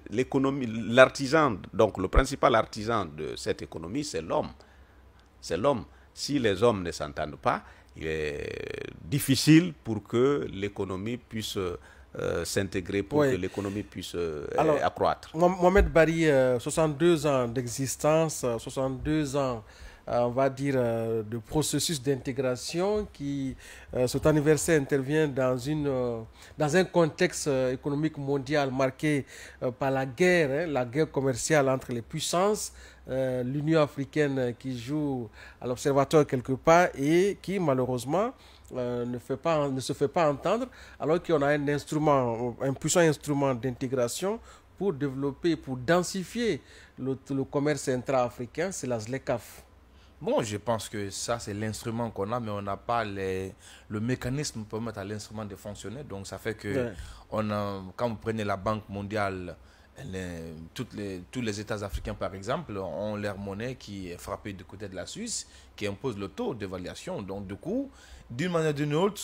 l'artisan, donc le principal artisan de cette économie, c'est l'homme. C'est l'homme. Si les hommes ne s'entendent pas, il est difficile pour que l'économie puisse s'intégrer, pour que l'économie puisse accroître. Mohamed Bari, 62 ans d'existence, 62 ans, on va dire, de processus d'intégration qui, cet anniversaire intervient dans un contexte économique mondial marqué par la guerre commerciale entre les puissances, l'Union africaine qui joue à l'observateur quelque part et qui malheureusement ne se fait pas entendre, alors qu'on a un puissant instrument d'intégration pour développer, pour densifier le commerce intra-africain, c'est la ZLECAf. Bon, je pense que ça, c'est l'instrument qu'on a, mais on n'a pas le mécanisme pour permettre à l'instrument de fonctionner. Donc, ça fait que quand vous prenez la Banque mondiale, tous les États africains, par exemple, ont leur monnaie qui est frappée du côté de la Suisse, qui impose le taux d'évaluation. Donc, du coup, d'une manière ou d'une autre,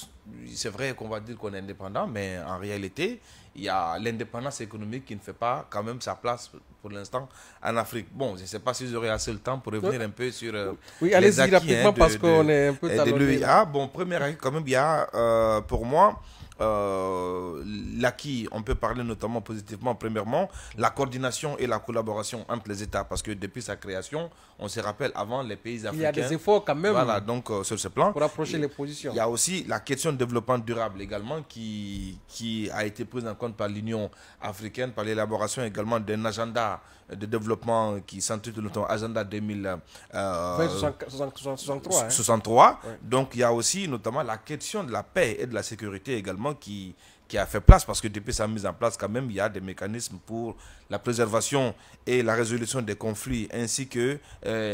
c'est vrai qu'on va dire qu'on est indépendant, mais en réalité, il y a l'indépendance économique qui ne fait pas quand même sa place pour l'instant en Afrique. Bon, je ne sais pas si j'aurai assez le temps pour revenir un peu sur les acquis rapidement parce qu'on est un peu talonné. Bon, premier acquis, quand même, il y a pour moi l'acquis, on peut parler notamment positivement, premièrement, la coordination et la collaboration entre les États, parce que depuis sa création, on se rappelle avant les pays africains. Il y a des efforts quand même donc, sur ce plan. Pour approcher les positions. Il y a aussi la question de développement durable également qui a été prise en compte par l'Union africaine, par l'élaboration également d'un agenda de développement qui s'intitule Agenda 2063. Ouais. Donc il y a aussi notamment la question de la paix et de la sécurité également qui a fait place, parce que depuis sa mise en place quand même, il y a des mécanismes pour la préservation et la résolution des conflits, ainsi que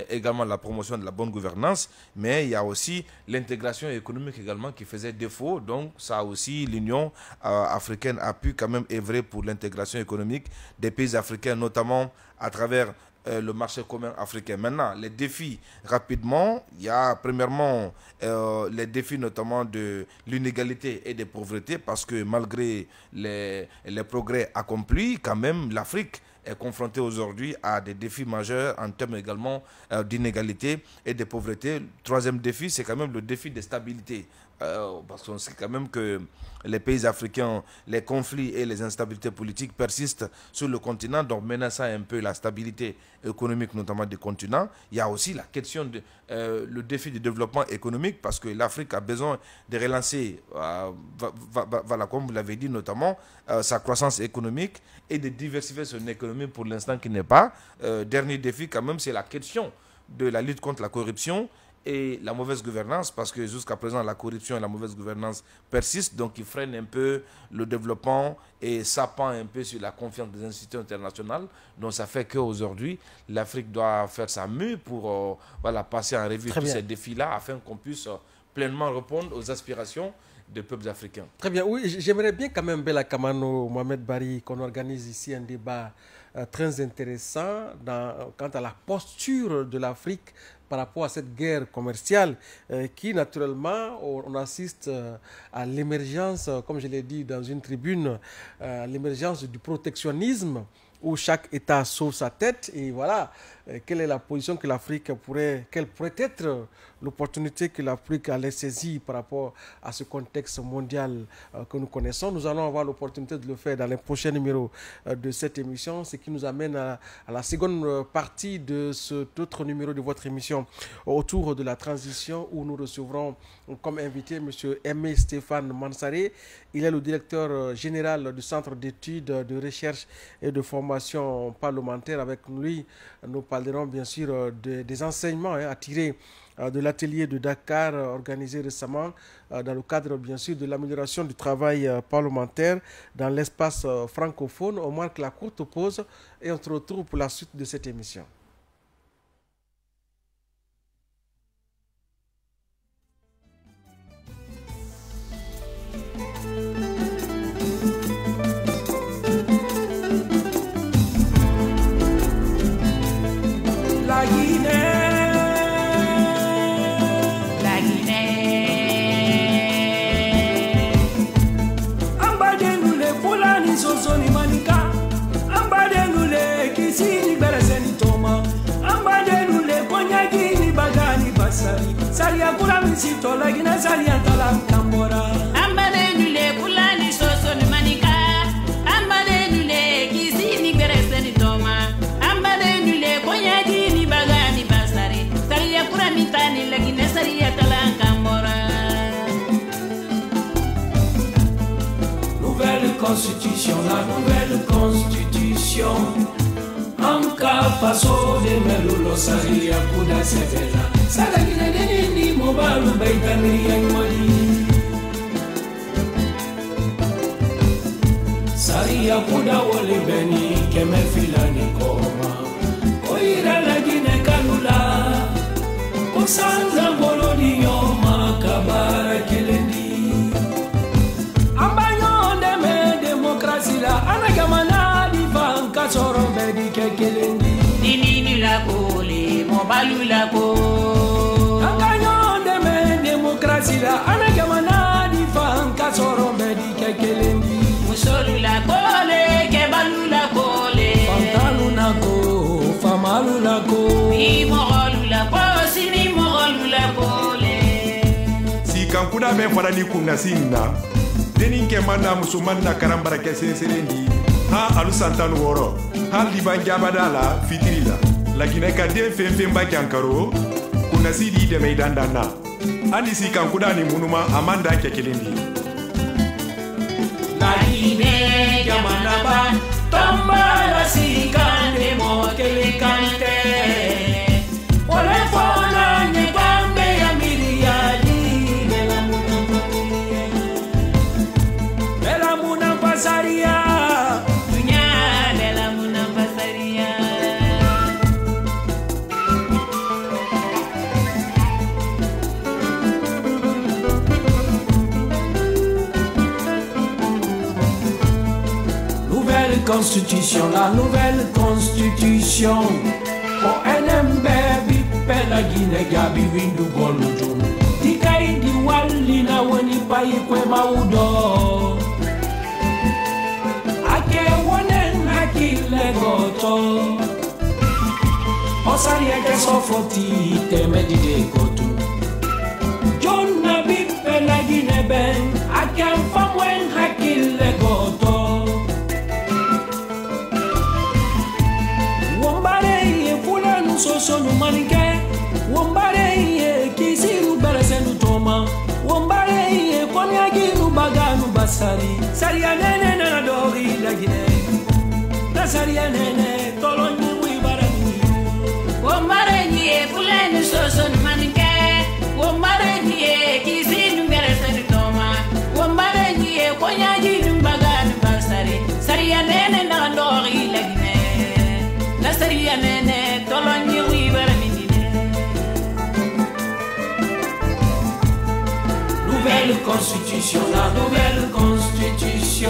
également la promotion de la bonne gouvernance, mais il y a aussi l'intégration économique également qui faisait défaut. Donc ça aussi, l'Union africaine a pu quand même œuvrer pour l'intégration économique des pays africains, notamment à travers le marché commun africain. Maintenant, les défis, rapidement, il y a premièrement les défis notamment de l'inégalité et des pauvretés, parce que malgré les progrès accomplis, quand même, l'Afrique est confrontée aujourd'hui à des défis majeurs en termes également d'inégalité et de pauvreté. Troisième défi, c'est quand même le défi de stabilité. Parce qu'on sait quand même que les pays africains, les conflits et les instabilités politiques persistent sur le continent, donc menaçant un peu la stabilité économique, notamment du continent. Il y a aussi la question le défi du développement économique, parce que l'Afrique a besoin de relancer, voilà, comme vous l'avez dit, notamment sa croissance économique et de diversifier son économie pour l'instant qui n'est pas. Dernier défi quand même, c'est la question de la lutte contre la corruption et la mauvaise gouvernance, parce que jusqu'à présent la corruption et la mauvaise gouvernance persistent, donc ils freinent un peu le développement et sapent un peu sur la confiance des institutions internationales. Donc ça fait qu'aujourd'hui l'Afrique doit faire sa mue pour passer en revue tous ces défis-là afin qu'on puisse pleinement répondre aux aspirations des peuples africains. Très bien, oui, j'aimerais bien quand même, Bella Kamano, Mohamed Bari, qu'on organise ici un débat très intéressant quant à la posture de l'Afrique par rapport à cette guerre commerciale qui, naturellement, on assiste à l'émergence, comme je l'ai dit dans une tribune, à l'émergence du protectionnisme où chaque État sauve sa tête. Et voilà, quelle est la position que l'Afrique quelle pourrait être l'opportunité que l'Afrique allait saisir par rapport à ce contexte mondial que nous connaissons. Nous allons avoir l'opportunité de le faire dans les prochains numéros de cette émission, ce qui nous amène à la seconde partie de cet autre numéro de votre émission autour de la transition, où nous recevrons comme invité M. Aimé Stéphane Mansaré. Il est le directeur général du Centre d'études, de recherche et de formation parlementaire. Avec lui, nous parlerons bien sûr des enseignements à tirer de l'atelier de Dakar organisé récemment dans le cadre bien sûr de l'amélioration du travail parlementaire dans l'espace francophone. On marque la courte pause et on se retrouve pour la suite de cette émission. Salia kula misito lagina salia talam kambora ambale nule kula ni soso ni manika ambale nule kisi ni berese ni toma ambale nule konyagi ni bagani basari salia kula mitani lagina salia talam kambora. Nouvelle constitution, la nouvelle constitution Anka paso de melulo salia kuda sevela Salagina nini mobalu baitani yangwali Saria kuda wole beni keme filani koma Oira lagine kalula Osanza bolodi yoma kabara kelendi Ambanyo ndeme demokrasi la anagamana divanka soro bedi kekelendi Nini la kole mobalu la kole Sila anagamana di fanka sorombe di kekelendi musolu la kole kebalu la kole fantalu na ko famalu la ko ni mogolu la ko sini mogolu la kole si kankuna me fara ni kunna sinna denin ke manda musuman na karambara ke serendi ha alu santanu woro ha liban jabadala fitrila lakine ka den femfem ba kankaro kunna sidi de meidandana Ani si kankuda ni munuma amanda kekelindi Laine jamanaba Tamba la si kante mo kele kante Ole fona nye kwambe ya miriadi Bela muna pasaria Dunya bela muna pasaria nouvelle constitution, la nouvelle constitution. ONM baby, pela Guinée gabi windu golujun. Tikai di wali na wani pai kwe maudo. Ake wonen hakile goto. Osari eke sofoti teme di de goto. John na bi pela Guinée ben, ake famwen hakile goto. Sonu manike wombare ye kisiru beresenu toma wombare ye konyaginu baganu basari saria nene na dori la Guinée na saria nene tolonyi wibarani wombare ye fulenu sonu manike wombare ye kisiru beresenu toma wombare ye konyaginu baganu basari saria nene na dori la Guinée na saria nene tolonyi. Nouvelle constitution, la nouvelle constitution.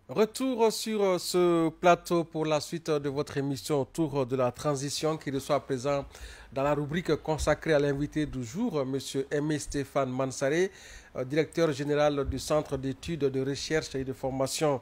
Retour sur ce plateau pour la suite de votre émission autour de la transition qui reçoit à présent dans la rubrique consacrée à l'invité du jour, M. Aimé Stéphane Mansaré, directeur général du Centre d'études de recherche et de formation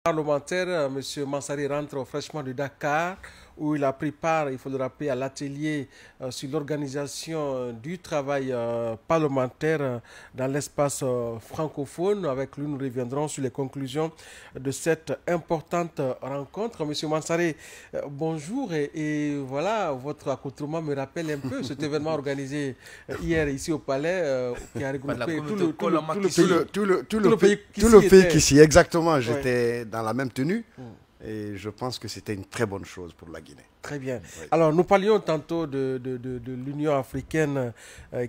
Parlementaire, M. Mansari rentre fraîchement de Dakar, où il a pris part, il faut le rappeler, à l'atelier sur l'organisation du travail parlementaire dans l'espace francophone. Avec lui, nous reviendrons sur les conclusions de cette importante rencontre. Monsieur Mansari, bonjour. Et voilà, votre accoutrement me rappelle un peu cet événement organisé hier ici au Palais, qui a regroupé tout le pays qu'ici. Exactement, j'étais dans la même tenue. Et je pense que c'était une très bonne chose pour la Guinée. Très bien. Oui. Alors, nous parlions tantôt de l'Union africaine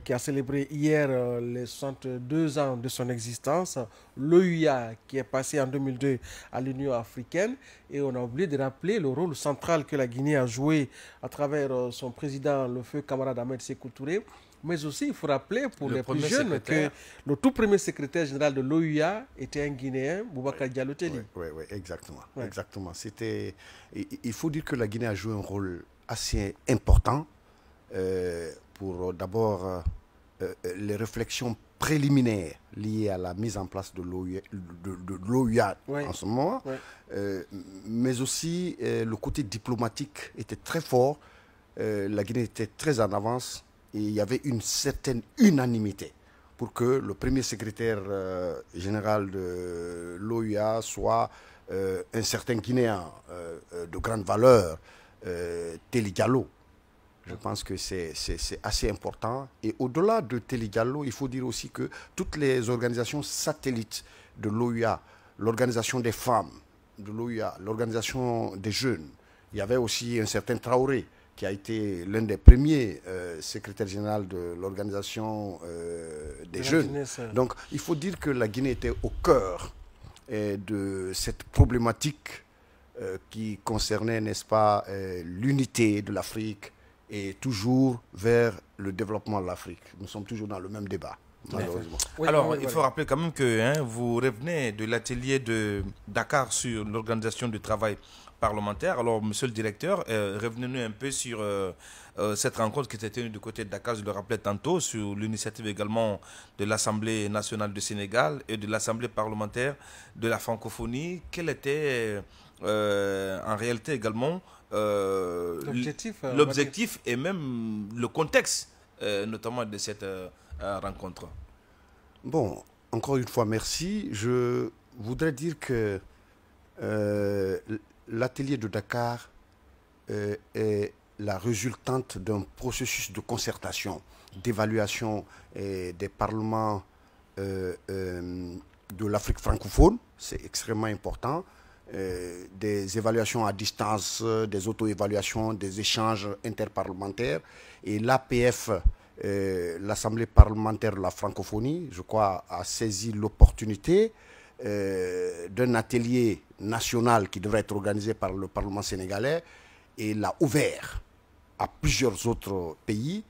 qui a célébré hier les 62 ans de son existence. L'OUA qui est passé en 2002 à l'Union africaine. Et on a oublié de rappeler le rôle central que la Guinée a joué à travers son président, le feu camarade Ahmed Sékou Touré. Mais aussi, il faut rappeler pour les plus jeunes que le tout premier secrétaire général de l'OUA était un Guinéen, Boubacar Diallo Telli. Oui, exactement. Ouais. Exactement. Il faut dire que la Guinée a joué un rôle assez important pour d'abord les réflexions préliminaires liées à la mise en place de l'OUA en ce moment, mais aussi le côté diplomatique était très fort. La Guinée était très en avance. Et il y avait une certaine unanimité pour que le premier secrétaire général de l'OUA soit un certain Guinéen de grande valeur, Telli Diallo. Je pense que c'est assez important. Et au-delà de Telli Diallo, il faut dire aussi que toutes les organisations satellites de l'OUA, l'organisation des femmes de l'OUA, l'organisation des jeunes, il y avait aussi un certain Traoré, qui a été l'un des premiers secrétaires généraux de l'organisation des jeunes. Guinée, donc, il faut dire que la Guinée était au cœur de cette problématique qui concernait, n'est-ce pas, l'unité de l'Afrique et toujours vers le développement de l'Afrique. Nous sommes toujours dans le même débat, malheureusement. Alors, il faut rappeler quand même que vous revenez de l'atelier de Dakar sur l'organisation du travail parlementaire. Alors, monsieur le directeur, revenez-nous un peu sur cette rencontre qui s'est tenue du côté de Dakar, je le rappelais tantôt, sur l'initiative également de l'Assemblée nationale du Sénégal et de l'Assemblée parlementaire de la francophonie. Quel était en réalité également l'objectif et même le contexte, notamment de cette rencontre? Bon, encore une fois, merci. Je voudrais dire que l'atelier de Dakar est la résultante d'un processus de concertation, d'évaluation des parlements de l'Afrique francophone. C'est extrêmement important. Des évaluations à distance, des auto-évaluations, des échanges interparlementaires. Et l'APF, l'Assemblée parlementaire de la francophonie, je crois, a saisi l'opportunité d'un atelier national qui devrait être organisé par le Parlement sénégalais et l'a ouvert à plusieurs autres pays.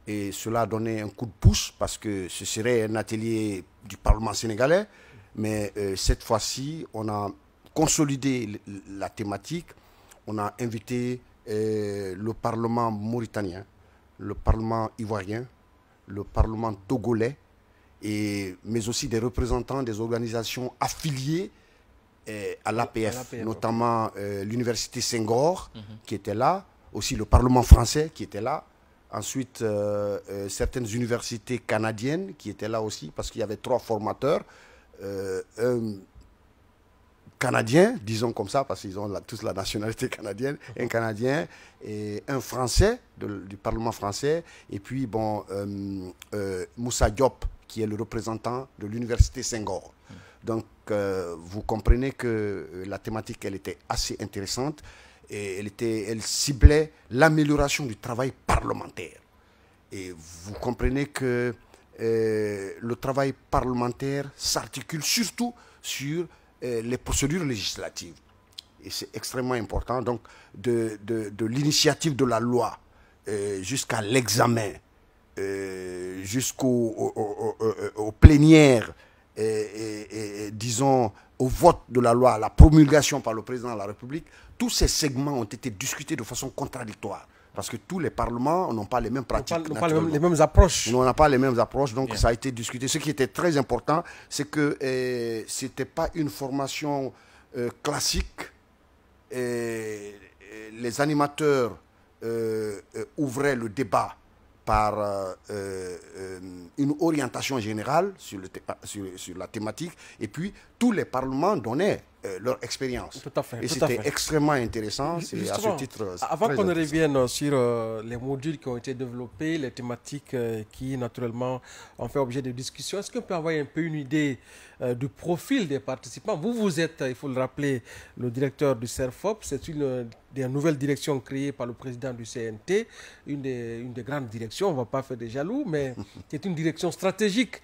Et cela a donné un coup de pouce parce que ce serait un atelier du Parlement sénégalais. Mais cette fois-ci, on a consolidé la thématique. On a invité le Parlement mauritanien, le Parlement ivoirien, le Parlement togolais, mais aussi des représentants des organisations affiliées à l'APF, notamment l'Université Senghor qui était là, aussi le Parlement français qui était là, ensuite certaines universités canadiennes qui étaient là aussi, parce qu'il y avait 3 formateurs, un Canadien, disons comme ça, parce qu'ils ont tous la nationalité canadienne, un Canadien et un Français du Parlement français, et puis bon, Moussa Diop, qui est le représentant de l'Université Senghor. Donc, vous comprenez que la thématique, elle était assez intéressante et elle ciblait l'amélioration du travail parlementaire. Et vous comprenez que le travail parlementaire s'articule surtout sur les procédures législatives. Et c'est extrêmement important. Donc, de l'initiative de la loi jusqu'à l'examen, jusqu'aux plénières, disons, au vote de la loi, à la promulgation par le président de la République, tous ces segments ont été discutés de façon contradictoire. Parce que tous les parlements n'ont pas les mêmes pratiques. N'ont pas les mêmes approches. On n'a pas les mêmes approches, donc ça a été discuté. Ce qui était très important, c'est que ce n'était pas une formation classique. Et les animateurs ouvraient le débat par une orientation générale sur la thématique, et puis tous les parlements donnaient leur expérience. Tout à fait. Et c'était extrêmement intéressant. C'est à ce titre. Avant qu'on ne revienne sur les modules qui ont été développés, les thématiques qui naturellement ont fait objet de discussion, est-ce qu'on peut avoir un peu une idée du profil des participants? Vous êtes, il faut le rappeler, le directeur du CERFOP. C'est une des nouvelles directions créées par le président du CNT, une des grandes directions, on ne va pas faire des jaloux, mais c'est une direction stratégique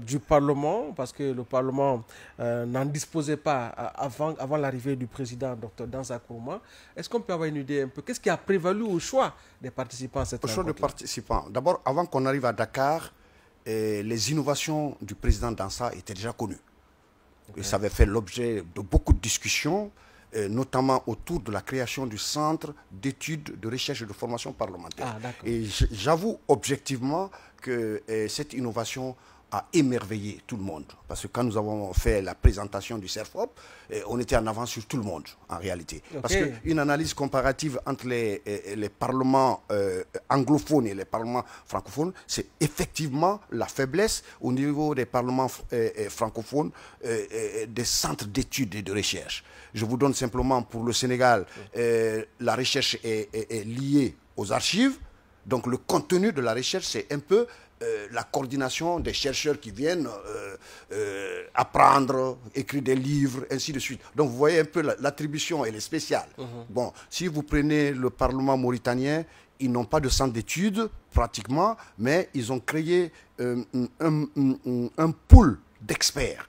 du Parlement, parce que le Parlement n'en disposait pas avant l'arrivée du président Dr Dansa Kourma. Est-ce qu'on peut avoir une idée un peu? Qu'est-ce qui a prévalu au choix des participants à cette rencontre? Au choix des participants. D'abord, avant qu'on arrive à Dakar, les innovations du président Dansa étaient déjà connues. Okay. Et ça avait fait l'objet de beaucoup de discussions, notamment autour de la création du Centre d'études, de recherche et de formation parlementaire. Et j'avoue objectivement que cette innovation a émerveillé tout le monde. Parce que quand nous avons fait la présentation du CERFOP, on était en avance sur tout le monde, en réalité. Okay. Parce qu'une analyse comparative entre les parlements anglophones et les parlements francophones, c'est effectivement la faiblesse au niveau des parlements francophones des centres d'études et de recherche. Je vous donne simplement pour le Sénégal, la recherche est liée aux archives. Donc le contenu de la recherche, c'est un peu la coordination des chercheurs qui viennent apprendre, écrire des livres, ainsi de suite. Donc vous voyez un peu l'attribution, elle est spéciale. Bon, si vous prenez le Parlement mauritanien, ils n'ont pas de centre d'études pratiquement, mais ils ont créé un pool d'experts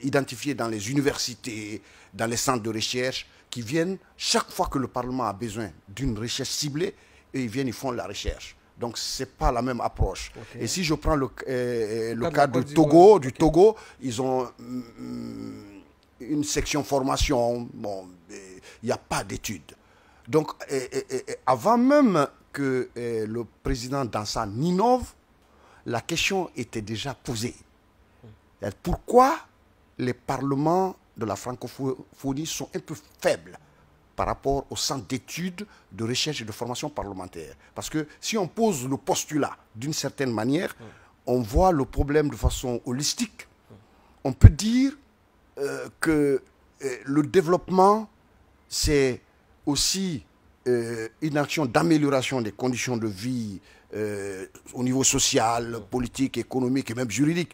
identifiés dans les universités, dans les centres de recherche, qui viennent chaque fois que le Parlement a besoin d'une recherche ciblée, et ils viennent, ils font la recherche. Donc, ce n'est pas la même approche. Okay. Et si je prends le cas du Togo, ils ont une section formation. Bon, il n'y a pas d'études. Donc, avant même que le président Dansa n'innove, la question était déjà posée. Pourquoi les parlements de la francophonie sont un peu faibles par rapport au centre d'études, de recherche et de formation parlementaire? Parce que si on pose le postulat d'une certaine manière, on voit le problème de façon holistique. On peut dire que le développement, c'est aussi une action d'amélioration des conditions de vie au niveau social, politique, économique et même juridique.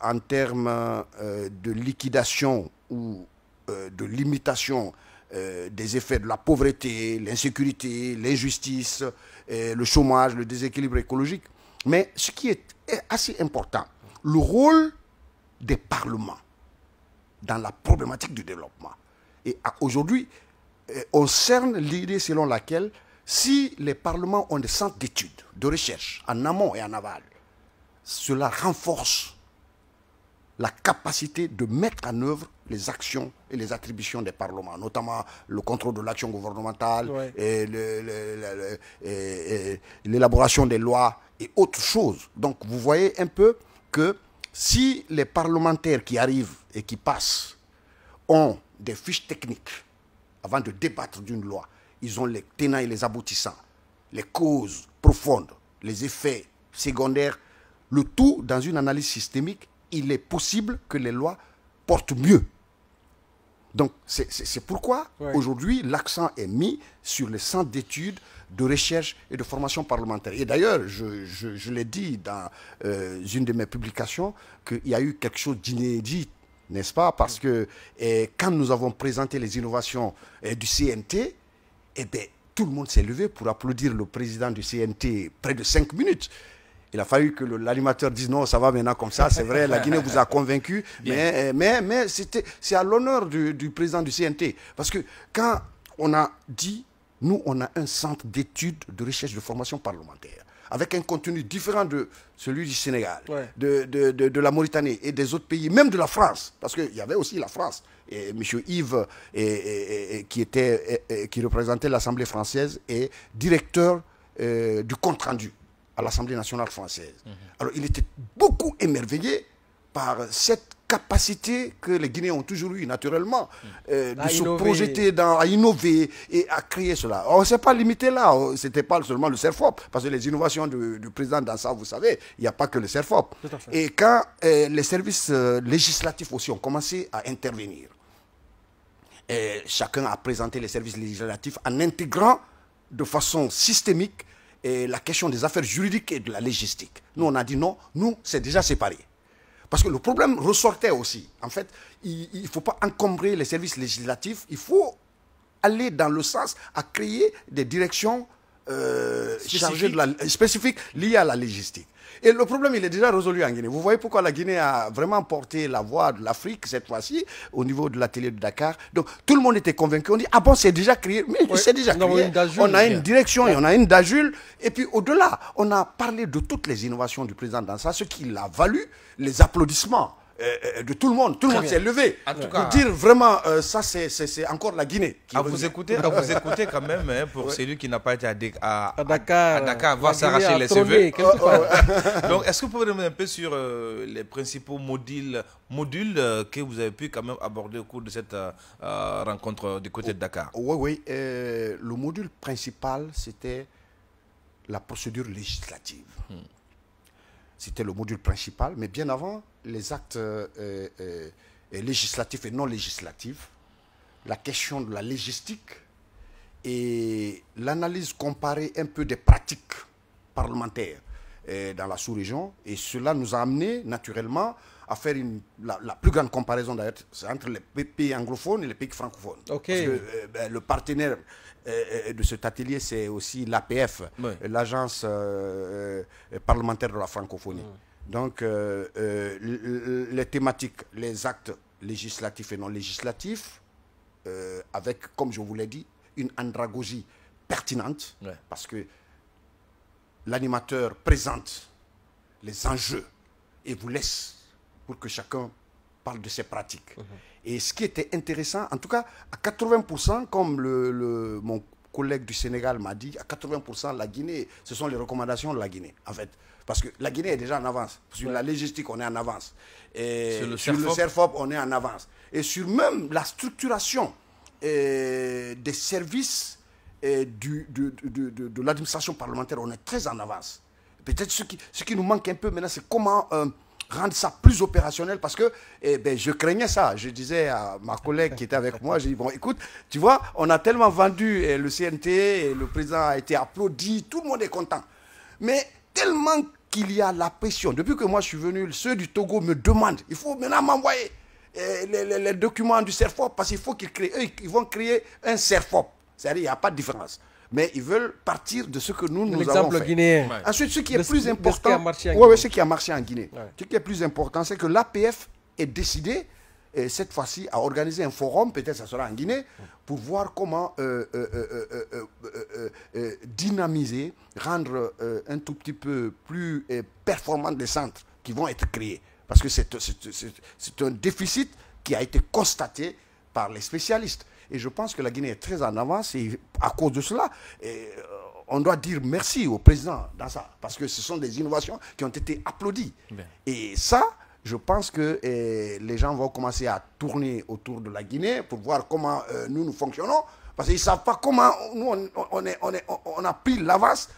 En termes de liquidation ou de limitation des effets de la pauvreté, l'insécurité, l'injustice, le chômage, le déséquilibre écologique. Mais ce qui est assez important, le rôle des parlements dans la problématique du développement. Et aujourd'hui, on cerne l'idée selon laquelle si les parlements ont des centres d'études, de recherche, en amont et en aval, cela renforce la capacité de mettre en œuvre les actions et les attributions des parlements, notamment le contrôle de l'action gouvernementale, et l'élaboration des lois et autres choses. Donc vous voyez un peu que si les parlementaires qui arrivent et qui passent ont des fiches techniques avant de débattre d'une loi, ils ont les tenants et les aboutissants, les causes profondes, les effets secondaires, le tout dans une analyse systémique, il est possible que les lois portent mieux. Donc, c'est pourquoi, aujourd'hui, l'accent est mis sur les centres d'études, de recherche et de formation parlementaire. Et d'ailleurs, je l'ai dit dans une de mes publications, qu'il y a eu quelque chose d'inédit, n'est-ce pas? Parce que quand nous avons présenté les innovations du CNT, eh bien, tout le monde s'est levé pour applaudir le président du CNT près de 5 minutes. Il a fallu que l'animateur dise non, ça va maintenant comme ça, c'est vrai, la Guinée vous a convaincu, mais c'est à l'honneur du président du CNT. Parce que quand on a dit, nous on a un centre d'études, de recherche, de formation parlementaire, avec un contenu différent de celui du Sénégal, de la Mauritanie et des autres pays, même de la France, parce qu'il y avait aussi la France. Et M. Yves, qui représentait l'Assemblée française, est directeur du compte-rendu à l'Assemblée nationale française. Alors, il était beaucoup émerveillé par cette capacité que les Guinéens ont toujours eu naturellement de se projeter à innover et à créer cela. On ne s'est pas limité là, ce n'était pas seulement le CERFOP, parce que les innovations du président Dansa, vous savez, il n'y a pas que le CERFOP. Et quand les services législatifs aussi ont commencé à intervenir, chacun a présenté les services législatifs en intégrant de façon systémique la question des affaires juridiques et de la légistique. Nous, on a dit non, nous, c'est déjà séparé. Parce que le problème ressortait aussi. En fait, il ne faut pas encombrer les services législatifs, il faut aller dans le sens à créer des directions spécifiques liées à la légistique. Et le problème, il est déjà résolu en Guinée. Vous voyez pourquoi la Guinée a vraiment porté la voix de l'Afrique cette fois-ci au niveau de l'atelier de Dakar. Donc tout le monde était convaincu. On dit, ah bon, c'est déjà créé. Mais c'est déjà créé. On a une direction et on a une d'Ajul. Et puis au-delà, on a parlé de toutes les innovations du président Dansa, ce qui a valu les applaudissements de tout le monde. Tout le monde s'est levé. En tout pour cas, dire vraiment, ça c'est encore la Guinée. À vous écouter quand même, hein, pour celui qui n'a pas été à Dakar, voir s'arracher les cheveux. Donc, est-ce que vous pouvez revenir un peu sur les principaux modules que vous avez pu quand même aborder au cours de cette rencontre du côté de Dakar? Oui. Le module principal, c'était la procédure législative. C'était le module principal, mais bien avant, les actes législatifs et non législatifs, la question de la légistique et l'analyse comparée un peu des pratiques parlementaires dans la sous-région. Et cela nous a amené naturellement à faire la plus grande comparaison d'ailleurs entre les pays anglophones et les pays francophones. Parce que le partenaire de cet atelier, c'est aussi l'APF, l'Agence parlementaire de la francophonie. Donc, les thématiques, les actes législatifs et non législatifs, avec, comme je vous l'ai dit, une andragogie pertinente, parce que l'animateur présente les enjeux et vous laisse pour que chacun parle de ses pratiques. Et ce qui était intéressant, en tout cas, à 80%, comme mon collègue du Sénégal m'a dit, à 80%, la Guinée, ce sont les recommandations de la Guinée, en fait. Parce que la Guinée est déjà en avance. Sur la légistique, on est en avance. Et sur le CERFOP, on est en avance. Et sur même la structuration des services de l'administration parlementaire, on est très en avance. Peut-être ce qui nous manque un peu maintenant, c'est comment rendre ça plus opérationnel, parce que je craignais ça. Je disais à ma collègue qui était avec moi, j'ai dit, bon, écoute, tu vois, on a tellement vendu le CNT, et le président a été applaudi, tout le monde est content. Mais tellement qu'il y a la pression. Depuis que moi je suis venu, ceux du Togo me demandent, il faut maintenant m'envoyer les documents du CERFOP, parce qu'il faut qu'ils créent, eux, ils vont créer un CERFOP. C'est-à-dire, il n'y a pas de différence. Mais ils veulent partir de ce que nous avons fait. L'exemple guinéen. Ensuite, ce qui est plus important, ce qui a marché en Guinée. Ce qui est plus important, c'est que l'APF est décidé, cette fois-ci, à organiser un forum, peut-être ça sera en Guinée, pour voir comment dynamiser, rendre un tout petit peu plus performant des centres qui vont être créés. Parce que c'est un déficit qui a été constaté par les spécialistes. Et je pense que la Guinée est très en avance, et à cause de cela, on doit dire merci au président dans ça, parce que ce sont des innovations qui ont été applaudies. Bien. Et ça, je pense que les gens vont commencer à tourner autour de la Guinée pour voir comment nous fonctionnons, parce qu'ils ne savent pas comment nous, on a pris l'avance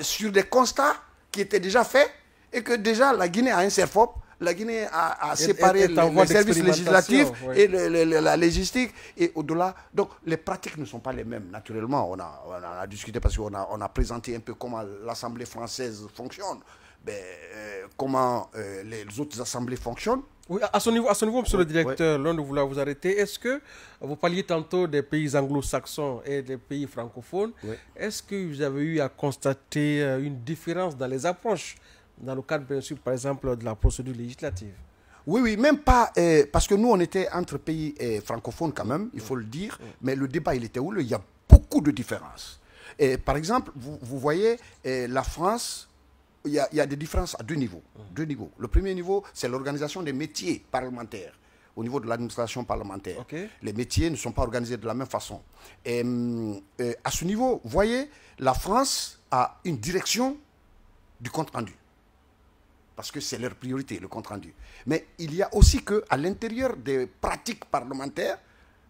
sur des constats qui étaient déjà faits, et que déjà la Guinée a un CERFOP. La Guinée a séparé les services législatifs et la légistique, et au-delà. Donc, les pratiques ne sont pas les mêmes. Naturellement, on a discuté parce qu'on a présenté un peu comment l'Assemblée française fonctionne, comment les autres assemblées fonctionnent. Oui, à ce niveau, monsieur le directeur, l'un de vouloir vous arrêter, est-ce que vous parliez tantôt des pays anglo-saxons et des pays francophones, est-ce que vous avez eu à constater une différence dans les approches, dans le cadre, bien sûr, par exemple, de la procédure législative? Oui, même pas, parce que nous, on était entre pays francophones quand même, il faut le dire, mais le débat, il était où? Il y a beaucoup de différences. Par exemple, vous voyez, la France, il y a des différences à deux niveaux. Le premier niveau, c'est l'organisation des métiers parlementaires, au niveau de l'administration parlementaire. Les métiers ne sont pas organisés de la même façon. À ce niveau, vous voyez, la France a une direction du compte rendu. parce que c'est leur priorité, le compte-rendu. Mais il y a aussi qu'à l'intérieur des pratiques parlementaires,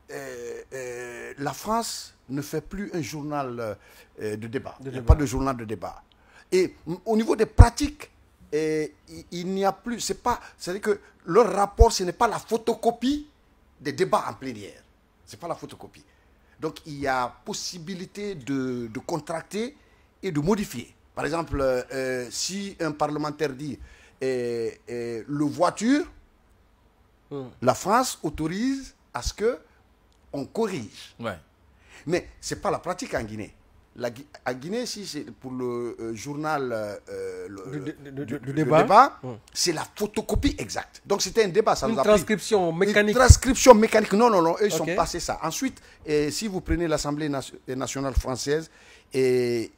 la France ne fait plus un journal de débat. Il n'y a pas de journal de débat. Et au niveau des pratiques, il n'y a plus, c'est-à-dire que leur rapport, ce n'est pas la photocopie des débats en plénière. Ce n'est pas la photocopie. Donc il y a possibilité de contracter et de modifier. Par exemple, si un parlementaire dit le voiture, la France autorise à ce qu'on corrige. Ouais. Mais ce n'est pas la pratique en Guinée. À Guinée, si c'est pour le journal du débat, c'est la photocopie exacte. Donc c'était un débat. Ça une nous a transcription pris, mécanique. Une transcription mécanique. Non, eux, ils sont passés ça. Ensuite, si vous prenez l'Assemblée nationale française, il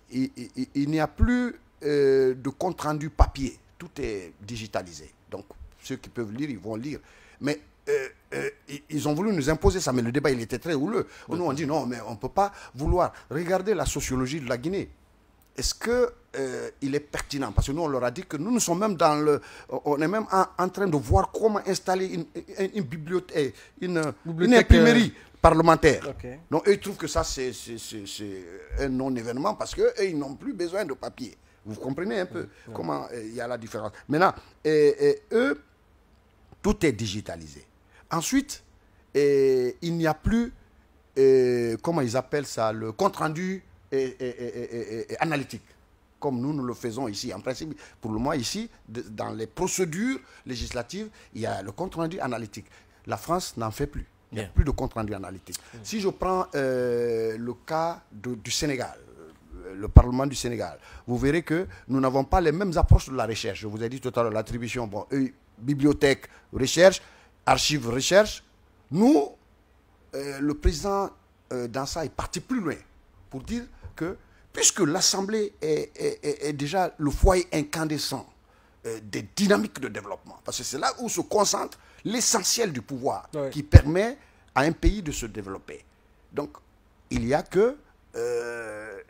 n'y a plus de compte-rendu papier. Tout est digitalisé. Donc ceux qui peuvent lire, ils vont lire. Mais ils ont voulu nous imposer ça, mais le débat il était très houleux. Nous on dit non, mais on ne peut pas vouloir. Regardez la sociologie de la Guinée. Est-ce qu'il est pertinent? Parce que nous on leur a dit que nous sommes même on est même en train de voir comment installer une bibliothèque, une imprimerie parlementaire. Donc eux ils trouvent que ça c'est un non-événement parce qu'ils n'ont plus besoin de papier. Vous comprenez un peu comment il y a la différence. Maintenant, eux, tout est digitalisé. Ensuite, il n'y a plus, comment ils appellent ça, le compte-rendu analytique, comme nous le faisons ici. En principe, pour le moment, ici, dans les procédures législatives, il y a le compte-rendu analytique. La France n'en fait plus. Il n'y a plus de compte-rendu analytique. Si je prends le cas du Sénégal, le Parlement du Sénégal, vous verrez que nous n'avons pas les mêmes approches de la recherche. Je vous ai dit tout à l'heure, l'attribution, bibliothèque, recherche, archives, recherche. Nous, le président Dansa est parti plus loin pour dire que, puisque l'Assemblée est déjà le foyer incandescent des dynamiques de développement, parce que c'est là où se concentre l'essentiel du pouvoir qui permet à un pays de se développer. Donc, il n'y a que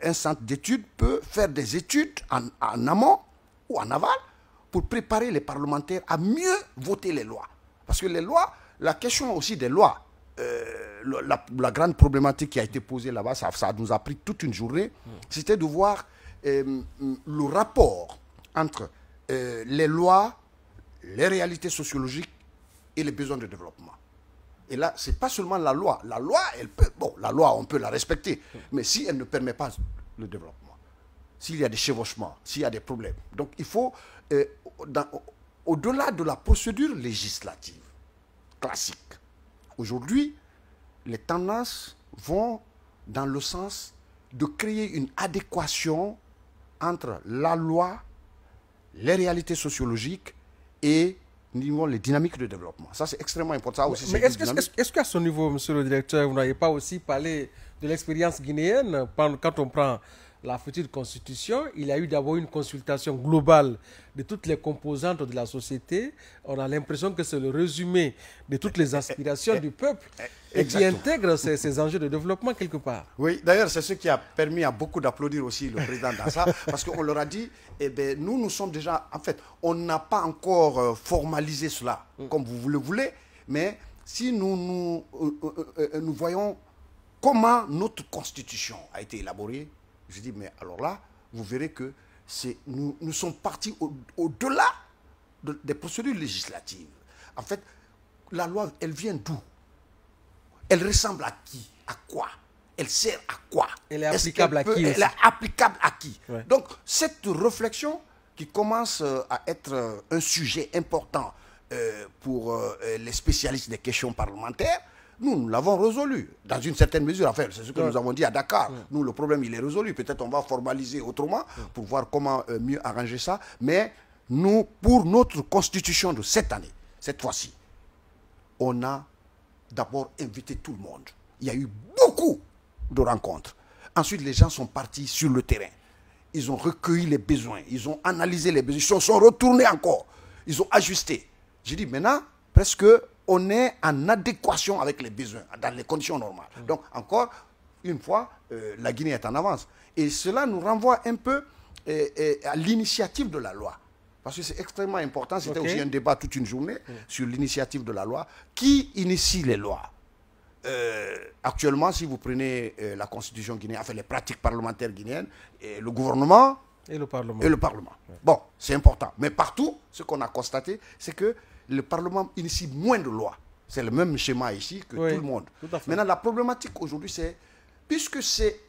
un centre d'études peut faire des études en amont ou en aval pour préparer les parlementaires à mieux voter les lois. Parce que les lois, la question aussi des lois, la grande problématique qui a été posée là-bas, ça nous a pris toute une journée, c'était de voir le rapport entre les lois, les réalités sociologiques et les besoins de développement. Et là, ce n'est pas seulement la loi. La loi, la loi, on peut la respecter. Mais si elle ne permet pas le développement, s'il y a des chevauchements, s'il y a des problèmes. Donc, il faut, au-delà de la procédure législative classique, aujourd'hui, les tendances vont dans le sens de créer une adéquation entre la loi, les réalités sociologiques et les dynamiques de développement. Ça, c'est extrêmement important. Aussi, mais est-ce qu'à ce niveau, monsieur le directeur, vous n'avez pas aussi parlé de l'expérience guinéenne quand on prend la future constitution? Il y a eu d'abord une consultation globale de toutes les composantes de la société. On a l'impression que c'est le résumé de toutes les aspirations du peuple et qui intègre ces enjeux de développement quelque part. Oui, d'ailleurs, c'est ce qui a permis à beaucoup d'applaudir aussi le président Dansa, parce qu'on leur a dit, nous sommes déjà, en fait, on n'a pas encore formalisé cela comme vous le voulez, mais si nous voyons comment notre constitution a été élaborée, je dis, mais alors là, vous verrez que nous sommes partis au-delà des procédures législatives. En fait, la loi, elle vient d'où? Elle ressemble à qui? À quoi? Elle sert à quoi? Elle est applicable à qui? Elle est applicable à qui? Ouais. Donc, cette réflexion qui commence à être un sujet important pour les spécialistes des questions parlementaires, nous l'avons résolu, dans une certaine mesure. Enfin, c'est ce que nous avons dit à Dakar. Nous, le problème, il est résolu. Peut-être on va formaliser autrement pour voir comment mieux arranger ça. Mais nous, pour notre constitution de cette année, cette fois-ci, on a d'abord invité tout le monde. Il y a eu beaucoup de rencontres. Ensuite, les gens sont partis sur le terrain. Ils ont recueilli les besoins. Ils ont analysé les besoins. Ils sont retournés encore. Ils ont ajusté. J'ai dit, maintenant, presque, on est en adéquation avec les besoins, dans les conditions normales. Donc, encore une fois, la Guinée est en avance. Et cela nous renvoie un peu à l'initiative de la loi. parce que c'est extrêmement important. C'était aussi un débat toute une journée sur l'initiative de la loi. Qui initie les lois? Actuellement, si vous prenez la constitution guinéenne, enfin les pratiques parlementaires guinéennes, le gouvernement et le Parlement. Bon, c'est important. Mais partout, ce qu'on a constaté, c'est que le Parlement initie moins de lois. C'est le même schéma ici que tout le monde. Maintenant, la problématique aujourd'hui, c'est, puisque c'est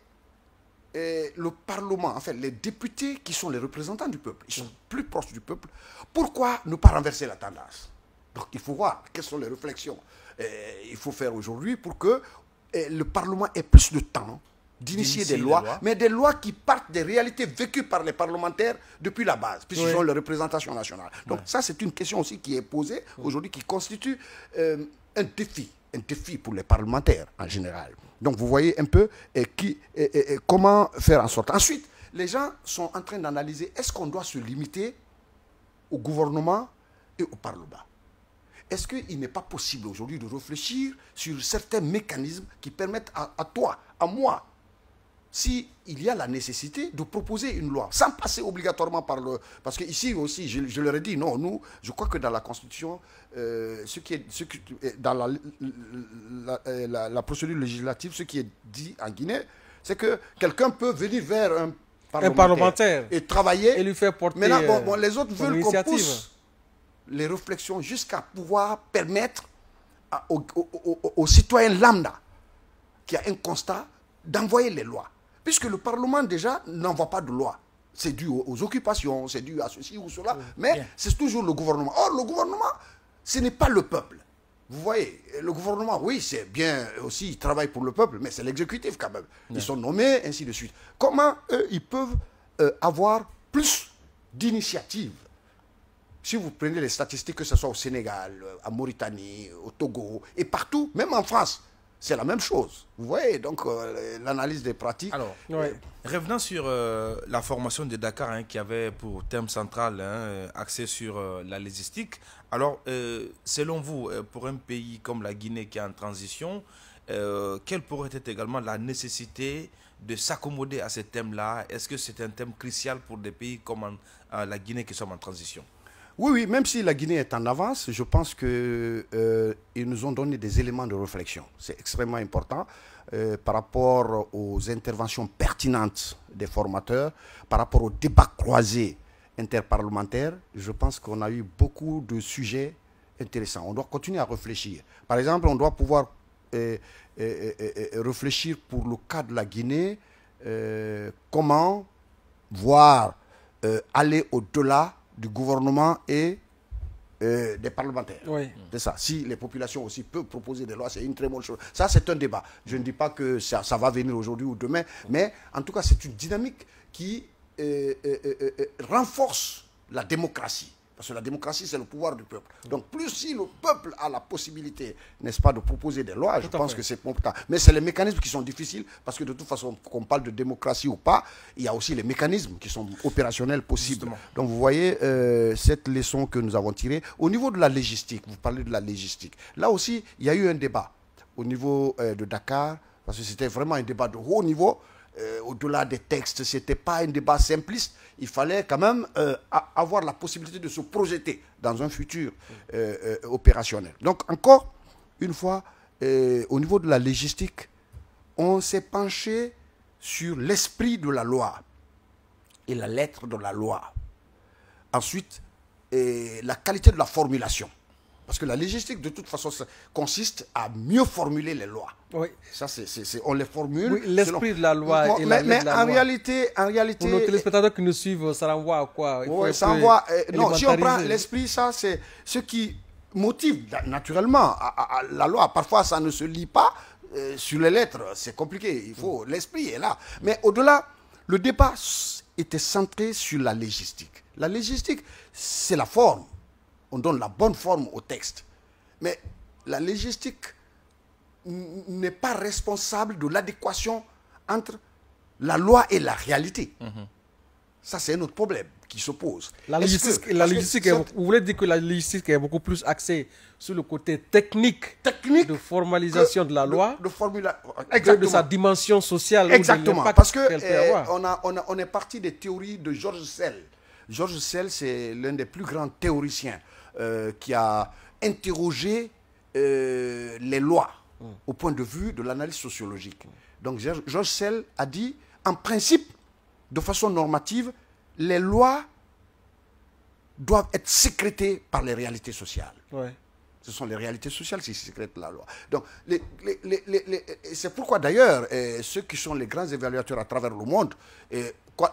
le Parlement, enfin les députés qui sont les représentants du peuple, ils sont plus proches du peuple, pourquoi ne pas renverser la tendance? Donc il faut voir quelles sont les réflexions il faut faire aujourd'hui pour que le Parlement ait plus de temps d'initier des lois, mais des lois qui partent des réalités vécues par les parlementaires depuis la base, puisqu'ils ont leur représentation nationale. Donc ça, c'est une question aussi qui est posée aujourd'hui, qui constitue un défi pour les parlementaires en général. Donc vous voyez un peu comment faire en sorte. Ensuite, les gens sont en train d'analyser, est-ce qu'on doit se limiter au gouvernement et au Parlement? Est-ce qu'il n'est pas possible aujourd'hui de réfléchir sur certains mécanismes qui permettent à toi, à moi, s'il y a la nécessité de proposer une loi, sans passer obligatoirement par le... Parce qu'ici aussi, je leur ai dit, non, nous, je crois que dans la Constitution, dans la procédure législative, ce qui est dit en Guinée, c'est que quelqu'un peut venir vers un parlementaire et travailler. Et lui faire porter maintenant, les autres veulent qu'on pousse les réflexions jusqu'à pouvoir permettre aux citoyens lambda qui a un constat d'envoyer les lois. Puisque le Parlement déjà n'envoie pas de loi. C'est dû aux occupations, c'est dû à ceci ou cela, mais c'est toujours le gouvernement. Or, le gouvernement, ce n'est pas le peuple. Vous voyez, le gouvernement, oui, c'est bien aussi, il travaille pour le peuple, mais c'est l'exécutif quand même. Ils sont nommés, ainsi de suite. Comment eux, ils peuvent avoir plus d'initiatives? Si vous prenez les statistiques, que ce soit au Sénégal, en Mauritanie, au Togo, et partout, même en France, c'est la même chose. Vous voyez, donc l'analyse des pratiques. Alors, revenons sur la formation de Dakar, qui avait pour thème central axé sur la logistique. Alors, selon vous, pour un pays comme la Guinée qui est en transition, quelle pourrait être également la nécessité de s'accommoder à ce thème-là? Est-ce que c'est un thème crucial pour des pays comme la Guinée qui sont en transition? Oui, même si la Guinée est en avance, je pense qu'ils nous ont donné des éléments de réflexion. C'est extrêmement important par rapport aux interventions pertinentes des formateurs, par rapport au débat croisé interparlementaire. Je pense qu'on a eu beaucoup de sujets intéressants. On doit continuer à réfléchir. Par exemple, on doit pouvoir réfléchir pour le cas de la Guinée, comment voir aller au-delà du gouvernement et des parlementaires. C'est ça. Si les populations aussi peuvent proposer des lois, c'est une très bonne chose. Ça, c'est un débat. Je ne dis pas que ça va venir aujourd'hui ou demain, mais en tout cas, c'est une dynamique qui renforce la démocratie. Parce que la démocratie, c'est le pouvoir du peuple. Donc, plus si le peuple a la possibilité, n'est-ce pas, de proposer des lois, je pense que c'est important. Mais c'est les mécanismes qui sont difficiles, parce que de toute façon, qu'on parle de démocratie ou pas, il y a aussi les mécanismes qui sont opérationnels possibles. Justement. Donc, vous voyez cette leçon que nous avons tirée. Au niveau de la logistique, vous parlez de la logistique. Là aussi, il y a eu un débat au niveau de Dakar, parce que c'était vraiment un débat de haut niveau. Au-delà des textes, ce n'était pas un débat simpliste. Il fallait quand même avoir la possibilité de se projeter dans un futur opérationnel. Donc encore une fois, au niveau de la logistique, on s'est penché sur l'esprit de la loi et la lettre de la loi. Ensuite, la qualité de la formulation. Parce que la logistique, de toute façon, consiste à mieux formuler les lois. Oui. Ça, on les formule. Oui, l'esprit de la loi et la lettre de la loi. En réalité... Pour nos téléspectateurs qui nous suivent, ça renvoie à quoi? Oui, ça renvoie... non, si on prend l'esprit, ça, c'est ce qui motive naturellement la loi. Parfois, ça ne se lit pas sur les lettres. C'est compliqué. Il faut... L'esprit est là. Mais au-delà, le débat était centré sur la logistique. La logistique, c'est la forme. On donne la bonne forme au texte. Mais la logistique n'est pas responsable de l'adéquation entre la loi et la réalité. Ça, c'est un autre problème qui se pose. Vous voulez dire que la logistique est beaucoup plus axée sur le côté technique de formalisation de la loi, de sa dimension sociale. Exactement. Parce qu'on est parti des théories de George Sell. Georges Sell, c'est l'un des plus grands théoriciens qui a interrogé les lois au point de vue de l'analyse sociologique. Donc Georges Sell a dit, en principe, de façon normative, les lois doivent être sécrétées par les réalités sociales. Ouais. Ce sont les réalités sociales qui sécrètent la loi. Donc, c'est pourquoi d'ailleurs, ceux qui sont les grands évaluateurs à travers le monde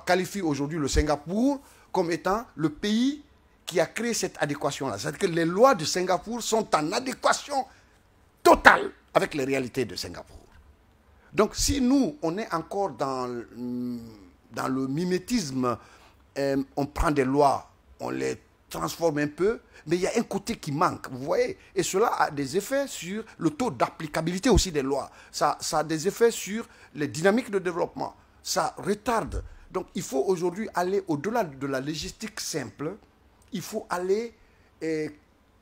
qualifient aujourd'hui le Singapour comme étant le pays qui a créé cette adéquation-là. C'est-à-dire que les lois de Singapour sont en adéquation totale avec les réalités de Singapour. Donc, si nous, on est encore dans le mimétisme, on prend des lois, on les transforme un peu, mais il y a un côté qui manque, vous voyez. Et cela a des effets sur le taux d'applicabilité aussi des lois. Ça a des effets sur les dynamiques de développement. Ça retarde. Donc, il faut aujourd'hui aller au-delà de la légistique simple. Il faut aller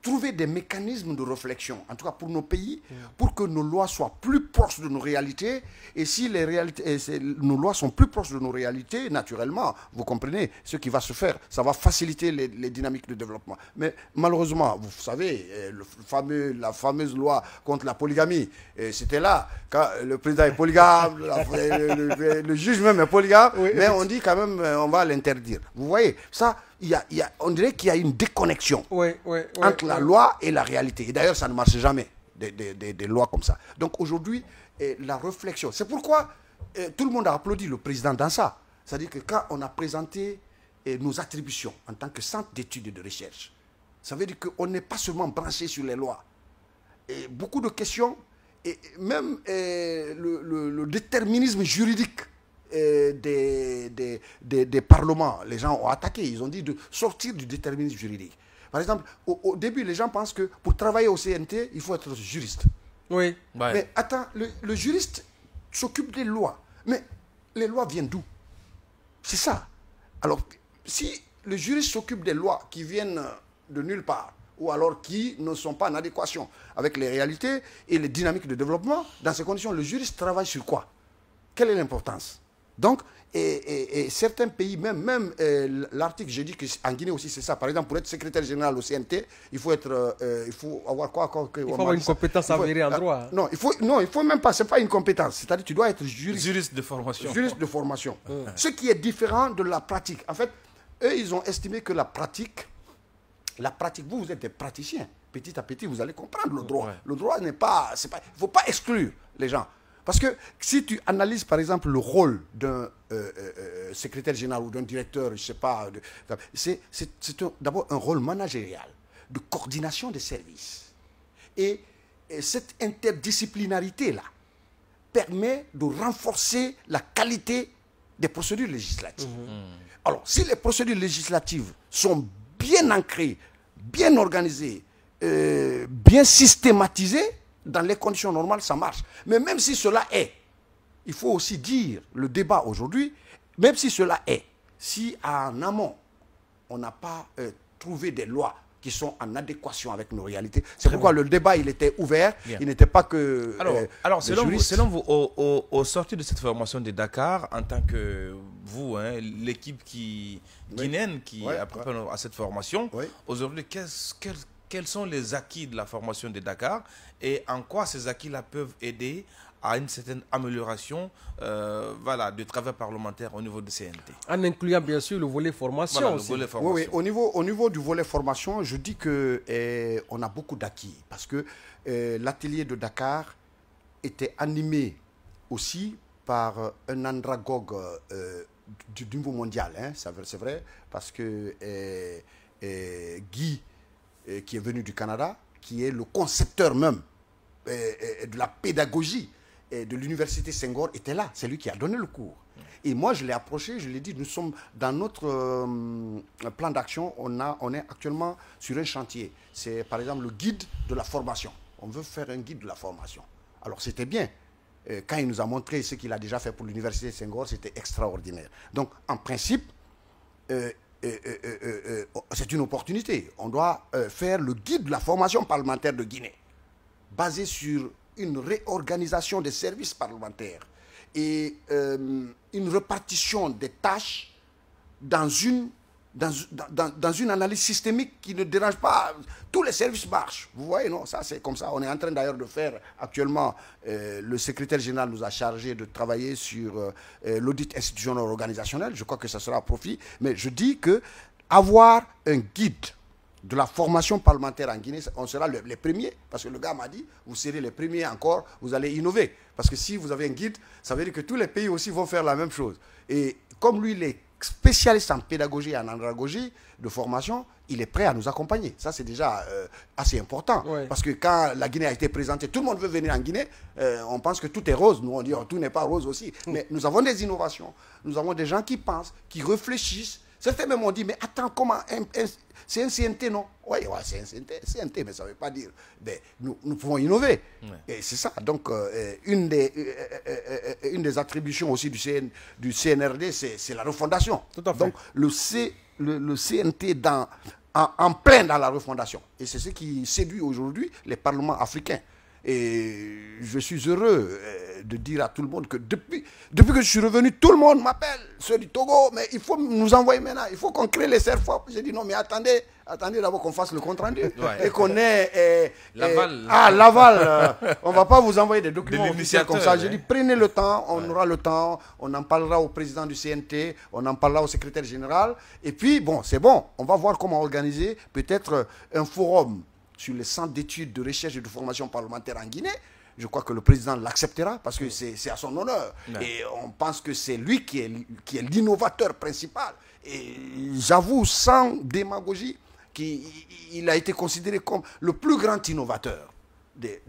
trouver des mécanismes de réflexion, en tout cas pour nos pays, pour que nos lois soient plus proches de nos réalités. Et si nos lois sont plus proches de nos réalités, naturellement, vous comprenez, ce qui va se faire, ça va faciliter les dynamiques de développement. Mais malheureusement, vous savez, la fameuse loi contre la polygamie, c'était là, quand le président est polygame, le juge même est polygame, mais on dit quand même, on va l'interdire. Vous voyez, ça... on dirait qu'il y a une déconnexion entre la loi et la réalité. Et d'ailleurs, ça ne marche jamais, des lois comme ça. Donc aujourd'hui, la réflexion. C'est pourquoi tout le monde a applaudi le président dans ça. C'est-à-dire que quand on a présenté nos attributions en tant que centre d'études et de recherche, ça veut dire qu'on n'est pas seulement branché sur les lois. Et beaucoup de questions, et même le déterminisme juridique des parlements, les gens ont attaqué, ils ont dit de sortir du déterminisme juridique. Par exemple, au début, les gens pensent que pour travailler au CNT, il faut être juriste. Oui. Mais attends, le juriste s'occupe des lois. Mais les lois viennent d'où? C'est ça. Alors, si le juriste s'occupe des lois qui viennent de nulle part, ou alors qui ne sont pas en adéquation avec les réalités et les dynamiques de développement, dans ces conditions, le juriste travaille sur quoi? Quelle est l'importance? Donc, et certains pays, même l'article, j'ai dit qu'en Guinée aussi c'est ça. Par exemple, pour être secrétaire général au CNT, il faut avoir quoi? Il faut avoir une compétence avérée en droit. Non, il faut même pas, c'est pas une compétence. C'est-à-dire tu dois être juriste de formation. Juriste de formation. Ce qui est différent de la pratique. En fait, eux, ils ont estimé que la pratique, vous êtes des praticiens. Petit à petit, vous allez comprendre le droit. Le droit n'est pas, il ne faut pas exclure les gens. Parce que si tu analyses par exemple le rôle d'un secrétaire général ou d'un directeur, je ne sais pas, c'est d'abord un rôle managérial, de coordination des services. Et cette interdisciplinarité-là permet de renforcer la qualité des procédures législatives. Alors, si les procédures législatives sont bien ancrées, bien organisées, bien systématisées, dans les conditions normales, ça marche. Mais même si cela est, il faut aussi dire, le débat aujourd'hui, même si cela est, si en amont, on n'a pas trouvé des lois qui sont en adéquation avec nos réalités, c'est pourquoi le débat, il était ouvert, il n'était pas que alors selon vous, au sortir de cette formation de Dakar, en tant que vous, l'équipe guinéenne qui a préparé à cette formation, aujourd'hui, quels sont les acquis de la formation de Dakar et en quoi ces acquis-là peuvent aider à une certaine amélioration du travail parlementaire au niveau du CNT? En incluant bien sûr le volet formation aussi. Oui, au niveau du volet formation, je dis qu'on a beaucoup d'acquis parce que l'atelier de Dakar était animé aussi par un andragogue du niveau mondial, c'est vrai, parce que Guy, qui est venu du Canada, qui est le concepteur même de la pédagogie de l'université Senghor, était là. C'est lui qui a donné le cours. Et moi, je l'ai approché, je lui ai dit, nous sommes dans notre plan d'action, on est actuellement sur un chantier. C'est par exemple le guide de la formation. On veut faire un guide de la formation. Alors c'était bien. Quand il nous a montré ce qu'il a déjà fait pour l'université Senghor, c'était extraordinaire. Donc en principe, c'est une opportunité. On doit faire le guide de la formation parlementaire de Guinée, basé sur une réorganisation des services parlementaires et une répartition des tâches dans une dans une analyse systémique qui ne dérange pas. Tous les services marchent. Vous voyez, non? Ça, c'est comme ça. On est en train d'ailleurs de faire actuellement, le secrétaire général nous a chargé de travailler sur l'audit institutionnel organisationnel. Je crois que ça sera à profit. Mais je dis que avoir un guide de la formation parlementaire en Guinée, on sera les premiers, parce que le gars m'a dit, vous serez les premiers encore, vous allez innover. Parce que si vous avez un guide, ça veut dire que tous les pays aussi vont faire la même chose. Et comme lui, il est spécialiste en pédagogie et en andragogie de formation, il est prêt à nous accompagner. Ça, c'est déjà assez important. Ouais. Parce que quand la Guinée a été présentée, tout le monde veut venir en Guinée, on pense que tout est rose. Nous, on dit tout n'est pas rose aussi. Mais nous avons des innovations, nous avons des gens qui pensent, qui réfléchissent. Certains même ont dit, mais attends, comment c'est un CNT, non? Oui, ouais, c'est un CNT, mais ça ne veut pas dire. Mais nous pouvons innover. Ouais. Et c'est ça. Donc, une des attributions aussi du CNRD, c'est la refondation. Tout à fait. Donc, le CNT en plein dans la refondation. Et c'est ce qui séduit aujourd'hui les parlements africains. Et je suis heureux de dire à tout le monde que depuis que je suis revenu, tout le monde m'appelle, ceux du Togo, mais il faut nous envoyer maintenant, il faut qu'on crée les CERFOP. J'ai dit non, mais attendez d'abord qu'on fasse le compte rendu et qu'on ait l'aval. On ne va pas vous envoyer des documents officiels comme ça. J'ai dit prenez le temps, on aura le temps, on en parlera au président du CNT, on en parlera au secrétaire général. Et puis, bon, c'est bon, on va voir comment organiser peut-être un forum sur les centres d'études, de recherche et de formation parlementaire en Guinée. Je crois que le président l'acceptera parce que c'est à son honneur. Ouais. Et on pense que c'est lui qui est l'innovateur principal. Et j'avoue, sans démagogie, qu'il a été considéré comme le plus grand innovateur des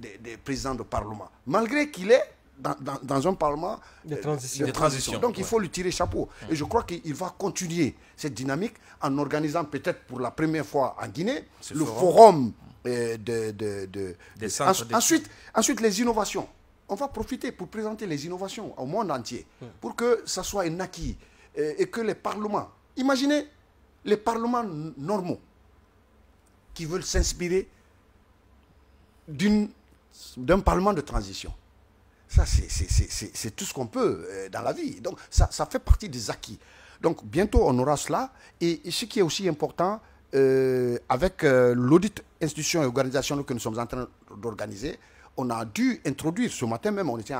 présidents de parlement. Malgré qu'il est dans un parlement de transition. Donc il faut lui tirer chapeau. Et je crois qu'il va continuer cette dynamique en organisant peut-être pour la première fois en Guinée le forum ensuite les innovations. On va profiter pour présenter les innovations au monde entier pour que ça soit un acquis et que les parlements, imaginez les parlements normaux qui veulent s'inspirer d'un parlement de transition. Ça, c'est tout ce qu'on peut dans la vie. Donc, ça fait partie des acquis. Donc, bientôt, on aura cela. Et ce qui est aussi important, avec l'audit institution et organisation que nous sommes en train d'organiser, on a dû introduire, ce matin même, on était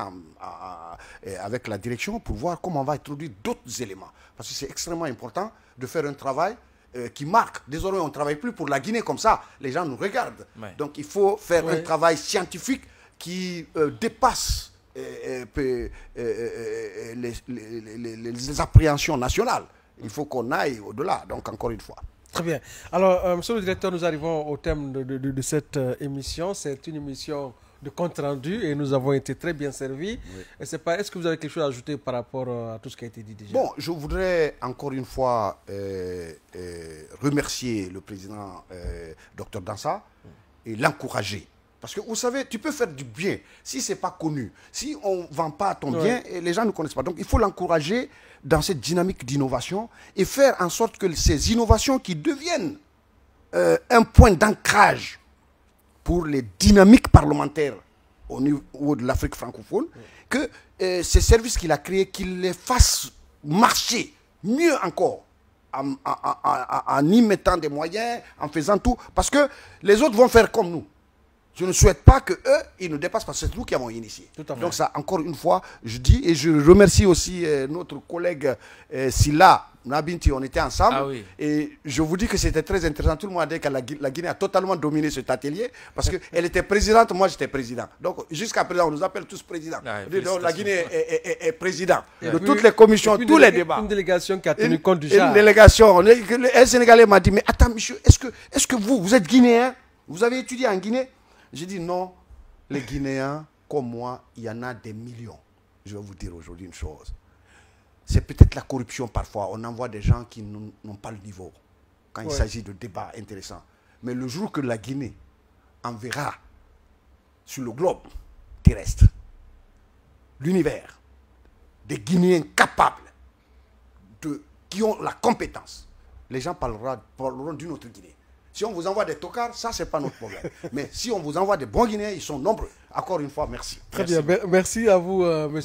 avec la direction pour voir comment on va introduire d'autres éléments. Parce que c'est extrêmement important de faire un travail qui marque. Désormais, on ne travaille plus pour la Guinée comme ça. Les gens nous regardent. Ouais. Donc, il faut faire un travail scientifique qui dépasse les appréhensions nationales. Il faut qu'on aille au-delà. Donc, encore une fois. Très bien. Alors, monsieur le directeur, nous arrivons au thème de cette émission. C'est une émission de compte rendu et nous avons été très bien servis. Oui. Est-ce que vous avez quelque chose à ajouter par rapport à tout ce qui a été dit déjà? Bon, je voudrais encore une fois remercier le président Dr Dansa et l'encourager. Parce que vous savez, tu peux faire du bien si ce n'est pas connu. Si on ne vend pas ton bien, les gens ne connaissent pas. Donc il faut l'encourager dans cette dynamique d'innovation et faire en sorte que ces innovations qui deviennent un point d'ancrage pour les dynamiques parlementaires au niveau de l'Afrique francophone, que ces services qu'il a créés, qu'il les fasse marcher mieux encore, en y mettant des moyens, en faisant tout, parce que les autres vont faire comme nous. Je ne souhaite pas qu'eux, ils nous dépassent parce que c'est nous qui avons initié. Donc ça, encore une fois, je dis, et je remercie aussi notre collègue Silla Nabinti, on était ensemble. Ah oui. Et je vous dis que c'était très intéressant. Tout le monde a dit que la Guinée a totalement dominé cet atelier parce qu'elle était présidente, moi j'étais président. Donc jusqu'à présent, on nous appelle tous présidents. Ah, donc, la Guinée est président de toutes les commissions, tous les débats. Une délégation qui a tenu compte du genre. Une délégation. Un Sénégalais m'a dit, mais attends, monsieur, est-ce que vous êtes Guinéen? Vous avez étudié en Guinée? J'ai dit non, les Guinéens, comme moi, il y en a des millions. Je vais vous dire aujourd'hui une chose. C'est peut-être la corruption parfois. On envoie des gens qui n'ont pas le niveau quand il s'agit de débats intéressants. Mais le jour que la Guinée enverra sur le globe terrestre l'univers des Guinéens capables, qui ont la compétence, les gens parleront d'une autre Guinée. Si on vous envoie des tocards, ça, ce n'est pas notre problème. Mais si on vous envoie des bons Guinéens, ils sont nombreux. Encore une fois, merci. Très bien. Merci à vous, monsieur.